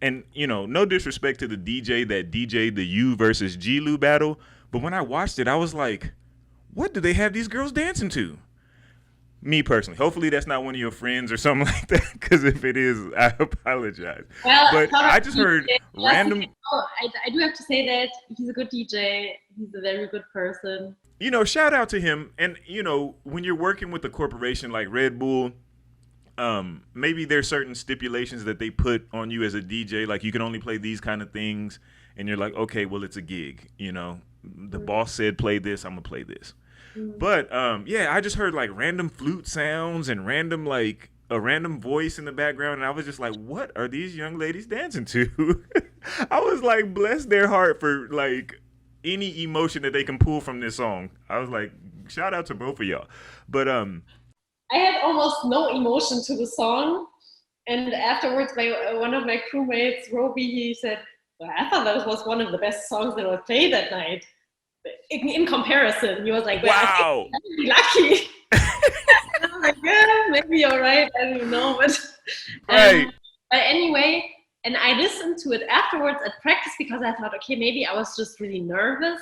and no disrespect to the DJ that DJ'd the U versus G-Lu battle, but when I watched it, I was like, what do they have these girls dancing to? Me personally. Hopefully that's not one of your friends or something like that, because if it is, I apologize. Well, but I just heard random. I do have to say that he's a good DJ. He's a very good person. Shout out to him. And, when you're working with a corporation like Red Bull, maybe there's certain stipulations that they put on you as a DJ, like you can only play these kind of things, and you're like, okay, well, it's a gig, the boss said play this, I'm gonna play this. But I just heard like random flute sounds and a random voice in the background, and I was just like, what are these young ladies dancing to? I was like, bless their heart for like any emotion that they can pull from this song. I was like, shout out to both of y'all. But I had almost no emotion to the song, and afterwards, one of my crewmates, Roby, he said, well, I thought that was one of the best songs that was played that night. In comparison, he was like, well, wow, I think I'm lucky. And I'm like, yeah, maybe you're right. I don't know, but right. But anyway, and I listened to it afterwards at practice because I thought, okay, maybe I was just really nervous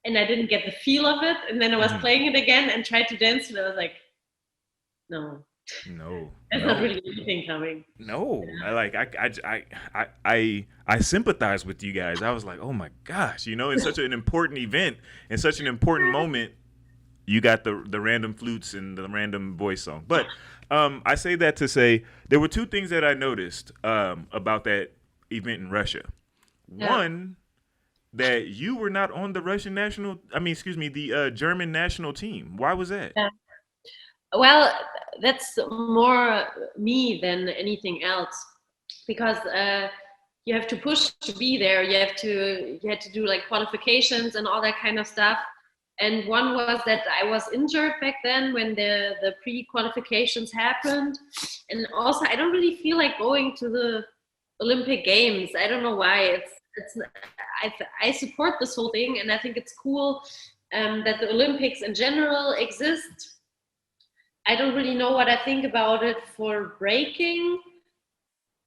and I didn't get the feel of it. And then I was playing it again and tried to dance, and I was like, no, there's not really anything coming. No, I sympathize with you guys. I was like, oh my gosh, it's such an important event and such an important moment. You got the random flutes and the random voice song. But I say that to say there were two things that I noticed about that event in Russia. Yeah. One, that you were not on the the German national team. Why was that? Yeah. Well, that's more me than anything else, because you have to push to be there. You had to do like qualifications and all that kind of stuff. And one was that I was injured back then when the pre-qualifications happened. And also, I don't really feel like going to the Olympic Games. I don't know why. I support this whole thing, and I think it's cool that the Olympics in general exist. I don't really know what I think about it for breaking,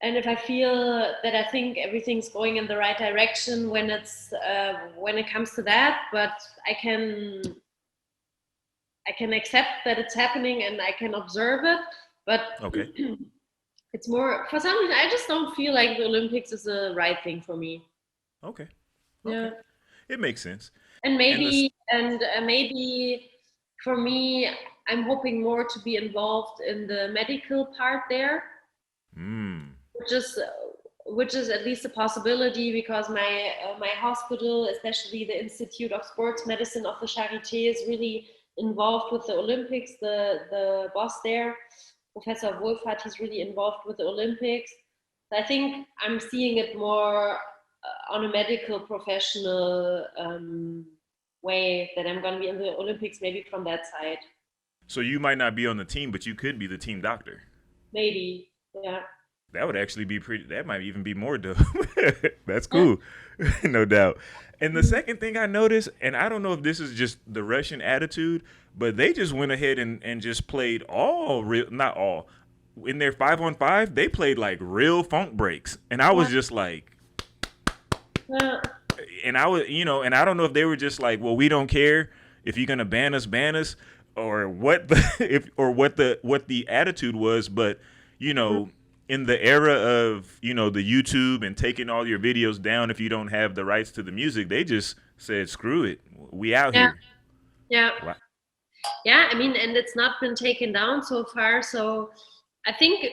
and if I feel that I think everything's going in the right direction when it comes to that. But I can accept that it's happening and I can observe it. But okay. It's more, for some reason, I just don't feel like the Olympics is the right thing for me. Okay. Yeah. It makes sense. And maybe for me, I'm hoping more to be involved in the medical part there, which is at least a possibility, because my hospital, especially the Institute of Sports Medicine of the Charité, is really involved with the Olympics. The boss there, Professor Wohlfahrt, he's really involved with the Olympics. So I think I'm seeing it more on a medical professional way, that I'm going to be in the Olympics, maybe from that side. So you might not be on the team, but you could be the team doctor. Maybe, yeah. That would actually be that might even be more dope. That's cool. No doubt. And the second thing I noticed, and I don't know if this is just the Russian attitude, but they just went ahead and just played not all. In their 5-on-5, they played like real funk breaks. And I was just like, Yeah. And I was, and I don't know if they were just like, well, we don't care if you're gonna ban us, or what what the attitude was, but in the era of the YouTube and taking all your videos down if you don't have the rights to the music, they just said, screw it, we out here. Yeah. Wow. Yeah, I mean, and it's not been taken down so far. So I think,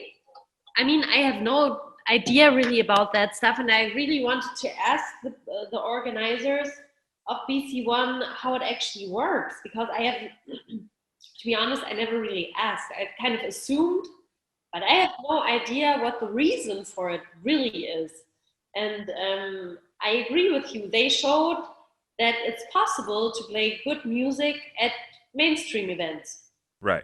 I have no idea really about that stuff. And I really wanted to ask the organizers of BC1 how it actually works, because I have, to be honest, I never really asked. I kind of assumed, but I have no idea what the reason for it really is. And I agree with you. They showed that it's possible to play good music at mainstream events. Right.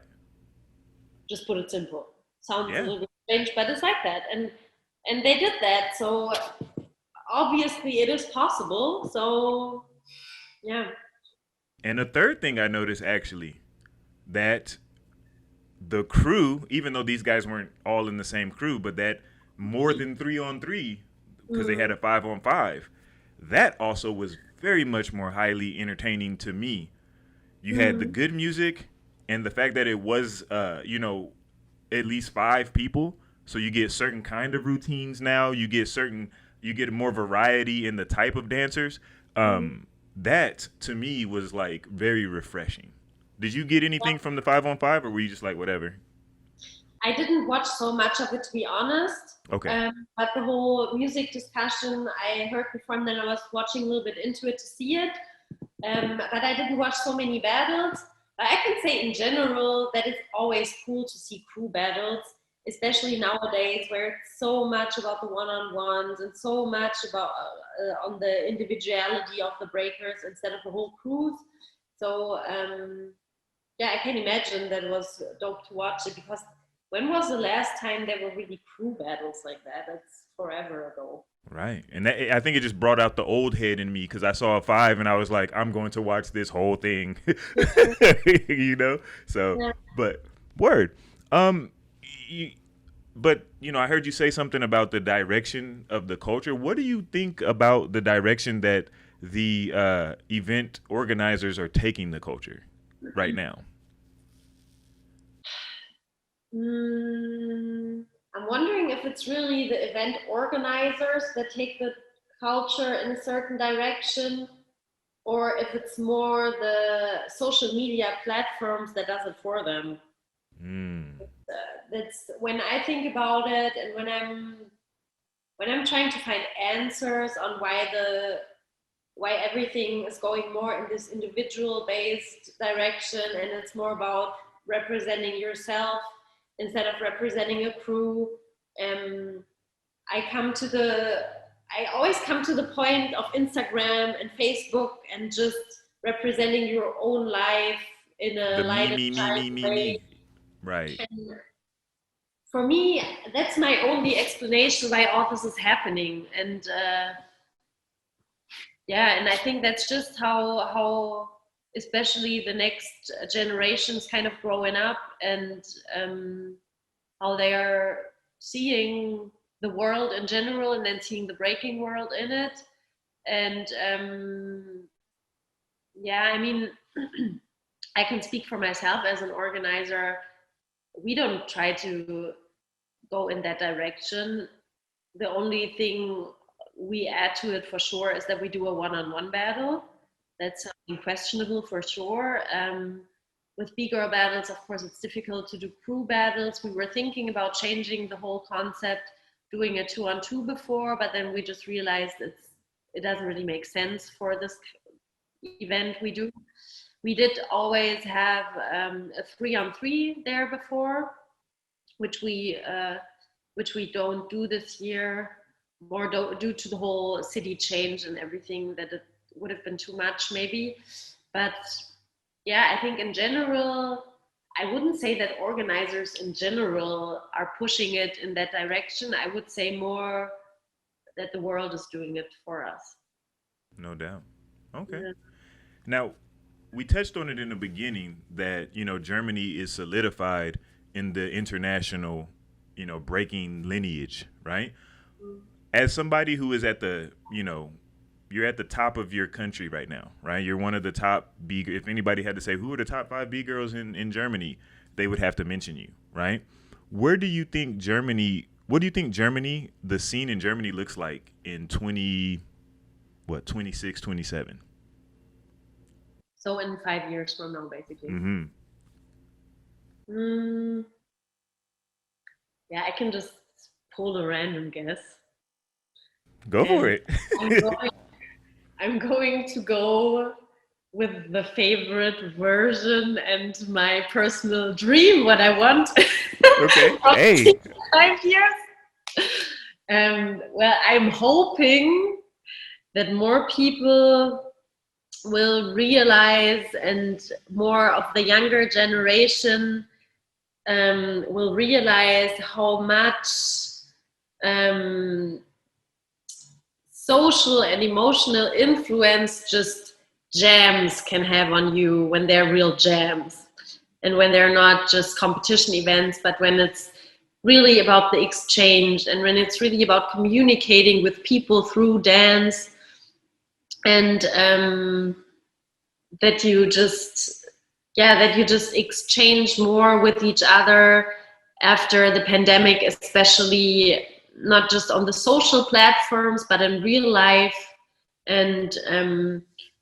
Just put it simple. Sounds a little bit strange, but it's like that. And they did that. So obviously it is possible. So yeah. And the third thing I noticed, actually, that the crew, even though these guys weren't all in the same crew, but that more than 3-on-3, because they had a 5-on-5, that also was very much more highly entertaining to me. You had the good music and the fact that it was, at least 5 people. So you get certain kind of routines now. You get more variety in the type of dancers. That to me was like very refreshing. Did you get anything from the 5-on-5, or were you just like, whatever? I didn't watch so much of it, to be honest. Okay. But the whole music discussion I heard before, and then I was watching a little bit into it to see it. But I didn't watch so many battles. But I can say in general that it's always cool to see crew battles, especially nowadays where it's so much about the one-on-ones and so much about on the individuality of the breakers instead of the whole crews. So I can imagine that it was dope to watch it, because when was the last time there were really crew battles like that? That's forever ago. Right. And I think it just brought out the old head in me, because I saw a 5 and I was like, I'm going to watch this whole thing. So, yeah. But word. But I heard you say something about the direction of the culture. What do you think about the direction that the event organizers are taking the culture right now? I'm wondering if it's really the event organizers that take the culture in a certain direction, or if it's more the social media platforms that does it for them. That's when I think about it, and when I'm trying to find answers on why everything is going more in this individual based direction, and it's more about representing yourself instead of representing a crew. I always come to the point of Instagram and Facebook and just representing your own life in a light and way. Right. And for me, that's my only explanation why all this is happening. And and I think that's just how especially the next generations kind of growing up, and how they are seeing the world in general, and then seeing the breaking world in it. And I can speak for myself as an organizer. We don't try to go in that direction. The only thing we add to it for sure is that we do a one-on-one battle. That's something questionable for sure. With Bgirl battles, of course, it's difficult to do crew battles. We were thinking about changing the whole concept, doing a 2-on-2 before, but then we just realized it doesn't really make sense for this event we do. We did always have a 3-on-3 there before, which we don't do this year, more due to the whole city change and everything, that it would have been too much maybe. But I think in general, I wouldn't say that organizers in general are pushing it in that direction. I would say more that the world is doing it for us. No doubt. Okay. Yeah. Now, we touched on it in the beginning that, Germany is solidified in the international, breaking lineage, right? Mm-hmm. As somebody who is at the, you're at the top of your country right now, right? You're one of the top B. If anybody had to say who are the top 5 B girls in Germany, they would have to mention you, right? Where do you think Germany? What do you think Germany, the scene in Germany, looks like in 26, 27? So in 5 years from now, basically. Mm-hmm. Yeah, I can just pull a random guess. Go for it. I'm going to go with the favorite version and my personal dream, what I want. Okay. Hey. 5 years. Well, I'm hoping that more people will realize, and more of the younger generation will realize how much social and emotional influence just jams can have on you when they're real jams, and when they're not just competition events, but when it's really about the exchange, and when it's really about communicating with people through dance, and that you just exchange more with each other after the pandemic, especially not just on the social platforms, but in real life, and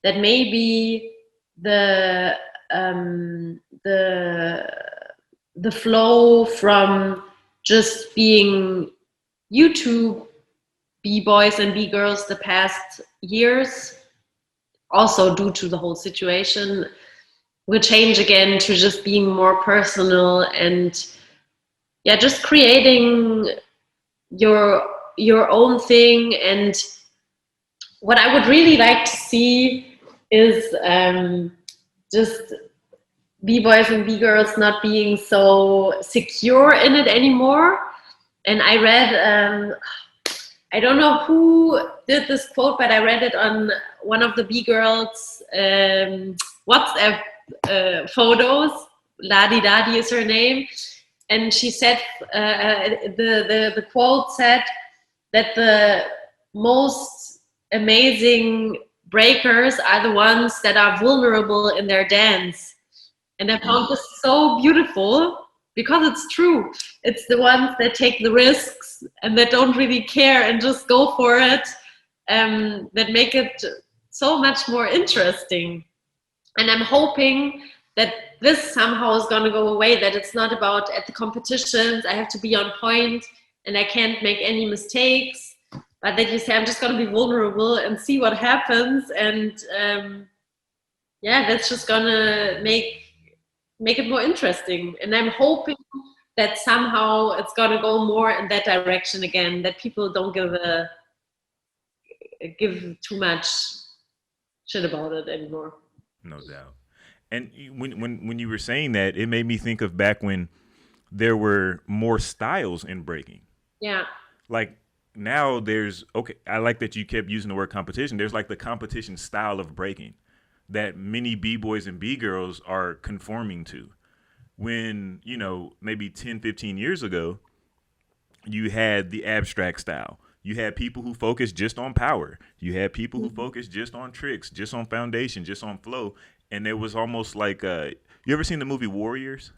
that maybe the flow from just being YouTube b-boys and b-girls the past years, also due to the whole situation, will change again to just being more personal, and just creating your own thing. And what I would really like to see is just b-boys and b-girls not being so secure in it anymore. And I read, I don't know who did this quote, but I read it on one of the b-girls WhatsApp photos. Ladi Dadi is her name. And she said, the quote said that the most amazing breakers are the ones that are vulnerable in their dance. And I found this so beautiful, because it's true. It's the ones that take the risks and that don't really care and just go for it, that make it so much more interesting. And I'm hoping that this somehow is going to go away, that it's not about at the competitions I have to be on point and I can't make any mistakes, but that you say I'm just going to be vulnerable and see what happens. And that's just going to make it more interesting. And I'm hoping that somehow it's going to go more in that direction again, that people don't give too much shit about it anymore. No doubt. And when you were saying that, it made me think of back when there were more styles in breaking. Yeah. Like now there's, okay, I like that you kept using the word competition. There's like the competition style of breaking that many b-boys and b-girls are conforming to. When, maybe 10, 15 years ago, you had the abstract style. You had people who focused just on power. You had people who focused just on tricks, just on foundation, just on flow. And it was almost like, you ever seen the movie Warriors?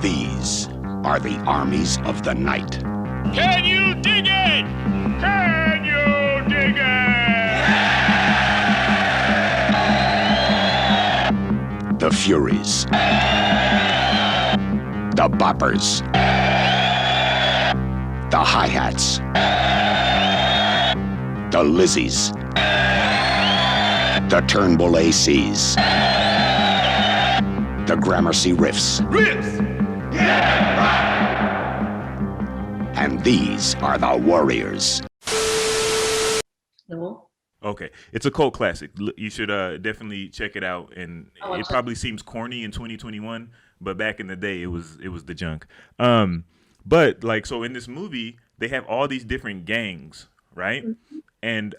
These are the armies of the night. Can you dig it? Can you dig it? The Furies. The Boppers. The Hi-Hats. The Lizzies. The Turnbull ACs. The Gramercy Riffs. Riffs! Yeah, right! And these are the Warriors. No. Okay, it's a cult classic. You should definitely check it out. And it probably seems corny in 2021, but back in the day, it was the junk. But like, so in this movie, they have all these different gangs, right? Mm-hmm. And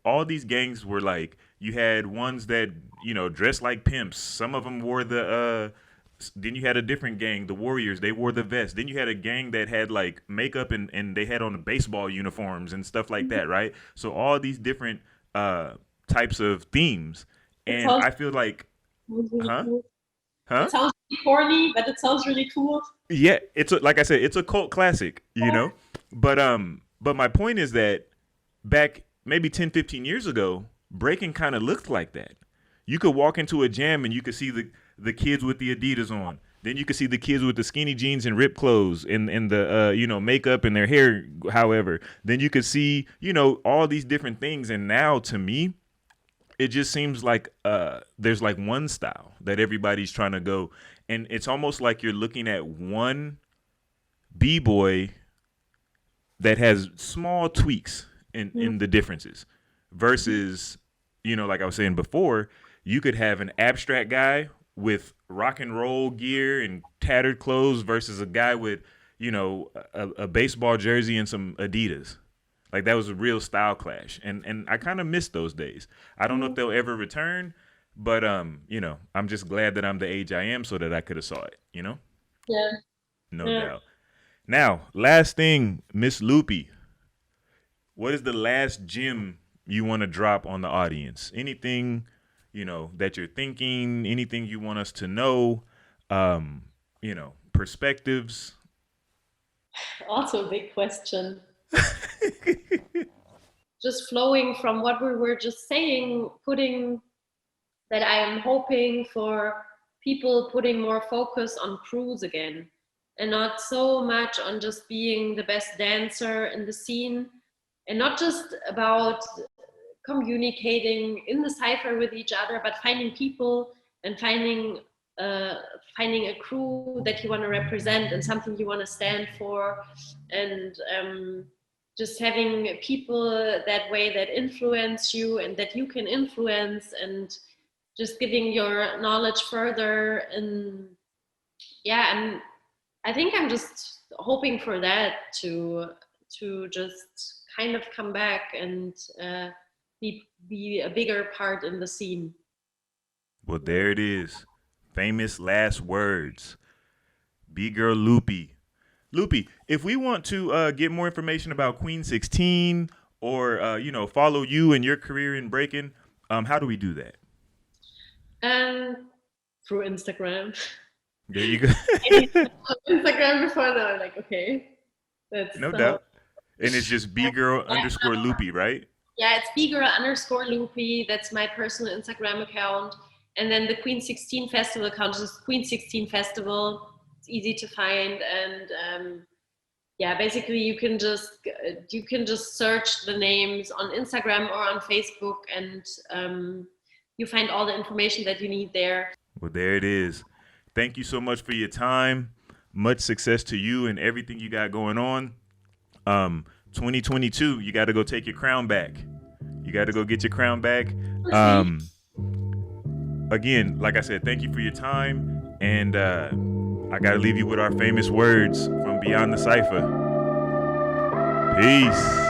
all these gangs were like, you had ones that dressed like pimps. Some of them wore the Then you had a different gang, the Warriors. They wore the vest. Then you had a gang that had like makeup and they had on the baseball uniforms and stuff like that, right? So all these different types of themes. And I feel like, Cool. It sounds really corny, but it sounds really cool. Yeah, like I said, it's a cult classic, you know. But my point is that back maybe 10, 15 years ago, breaking kind of looked like that. You could walk into a jam and you could see the kids with the Adidas on. Then you could see the kids with the skinny jeans and ripped clothes and the makeup and their hair, however. Then you could see, all these different things. And now to me, it just seems like there's like one style that everybody's trying to go. And it's almost like you're looking at one b-boy that has small tweaks in the differences versus, like I was saying before, you could have an abstract guy with rock and roll gear and tattered clothes versus a guy with, a baseball jersey and some Adidas. Like that was a real style clash. And I kind of miss those days. I don't know if they'll ever return, but I'm just glad that I'm the age I am so that I could have saw it, Yeah. No doubt. Now, last thing, Miss Loopi, what is the last gem you want to drop on the audience? Anything, that you're thinking, anything you want us to know, perspectives? Also a big question. Just flowing from what we were just saying, putting that I am hoping for people putting more focus on crews again and not so much on just being the best dancer in the scene and not just about communicating in the cypher with each other, but finding people and finding a crew that you want to represent and something you want to stand for, and just having people that way that influence you and that you can influence, and just giving your knowledge further. And and I think I'm just hoping for that to just kind of come back and be a bigger part in the scene. Well, there it is. Famous last words. Bgirl Loopi. Loopi, if we want to get more information about Queen 16 or, follow you and your career in breaking, how do we do that? Through Instagram. There you go. Instagram before now, like, okay. That's no doubt. And it's just Bgirl_Loopi, right? Yeah, it's Bgirl_Loopi. That's my personal Instagram account. And then the Queen 16 Festival account is Queen 16 Festival. It's easy to find. And basically you can just search the names on Instagram or on Facebook, and you find all the information that you need there. Well, there it is. Thank you so much for your time. Much success to you and everything you got going on. 2022, you got to go take your crown back. You got to go get your crown back. Again, like I said, thank you for your time. And I got to leave you with our famous words from Beyond the Cypher. Peace.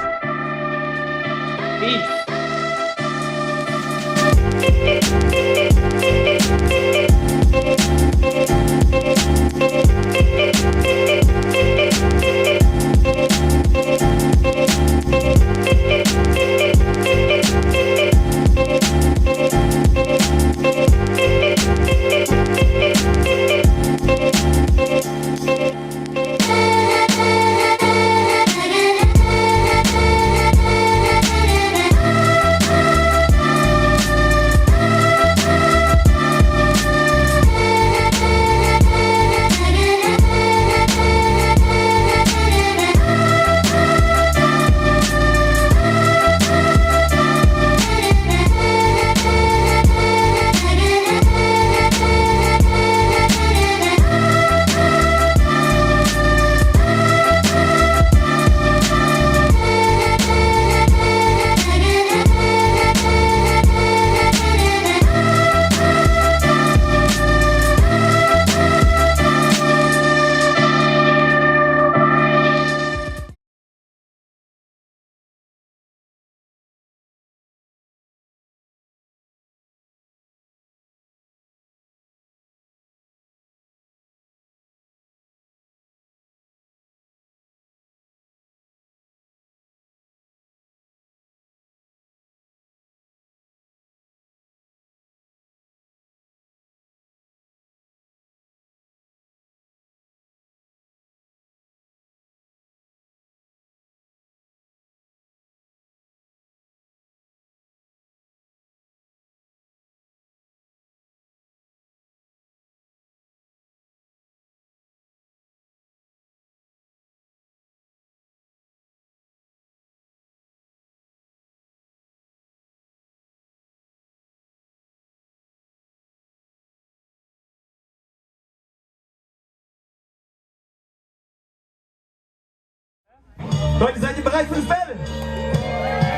Leute, seid ihr bereit für das Battle?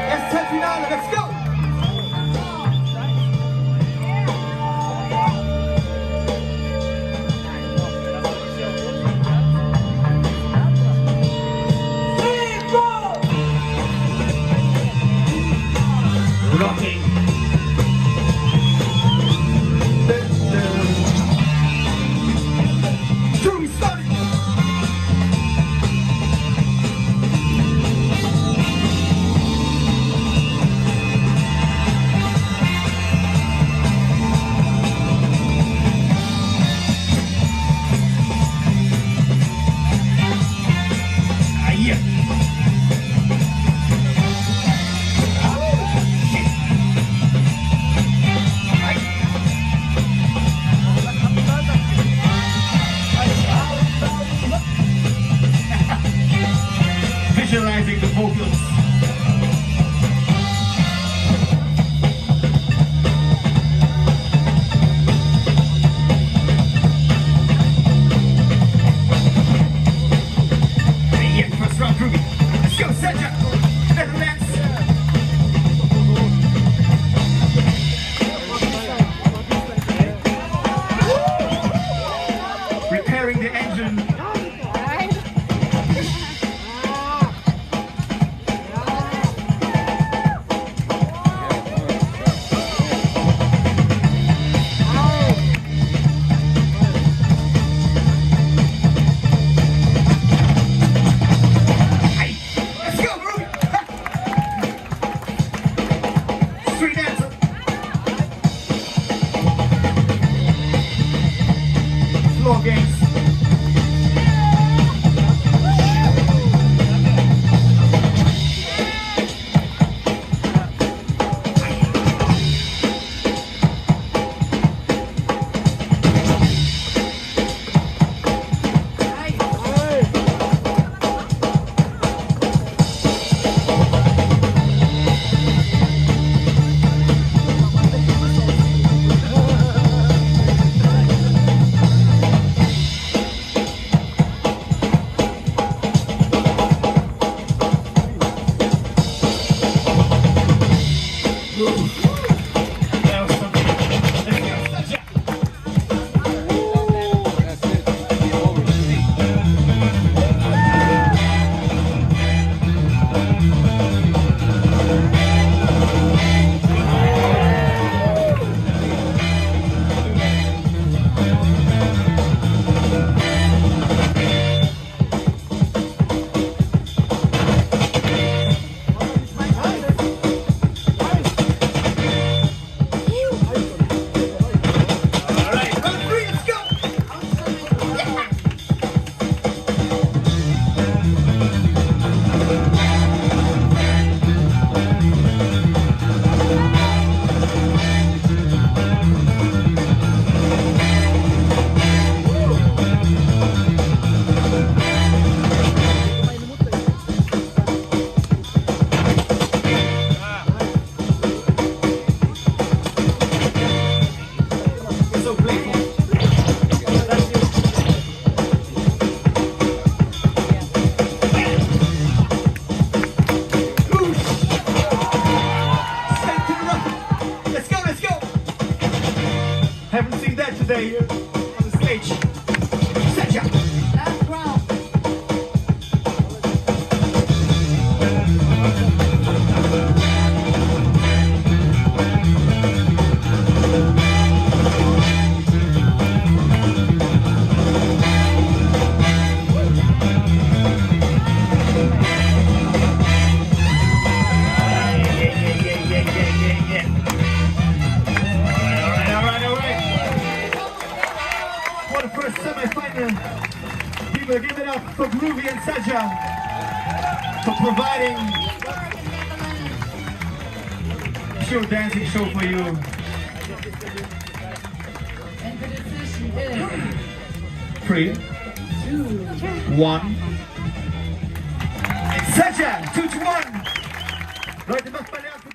Erstes Halbfinale, let's go! Rocking. Visualizing the vocals. Yeah, first round, Ruby. Let's go, Sergio. Netherlands. Repairing the engine. Haven't seen that today on the stage. Seja! People, give it up for Groovy and Saja for providing a show, dancing show for you. And the decision is 3, 2, 1. Saja, 2-1. Leute, macht mal Lärm.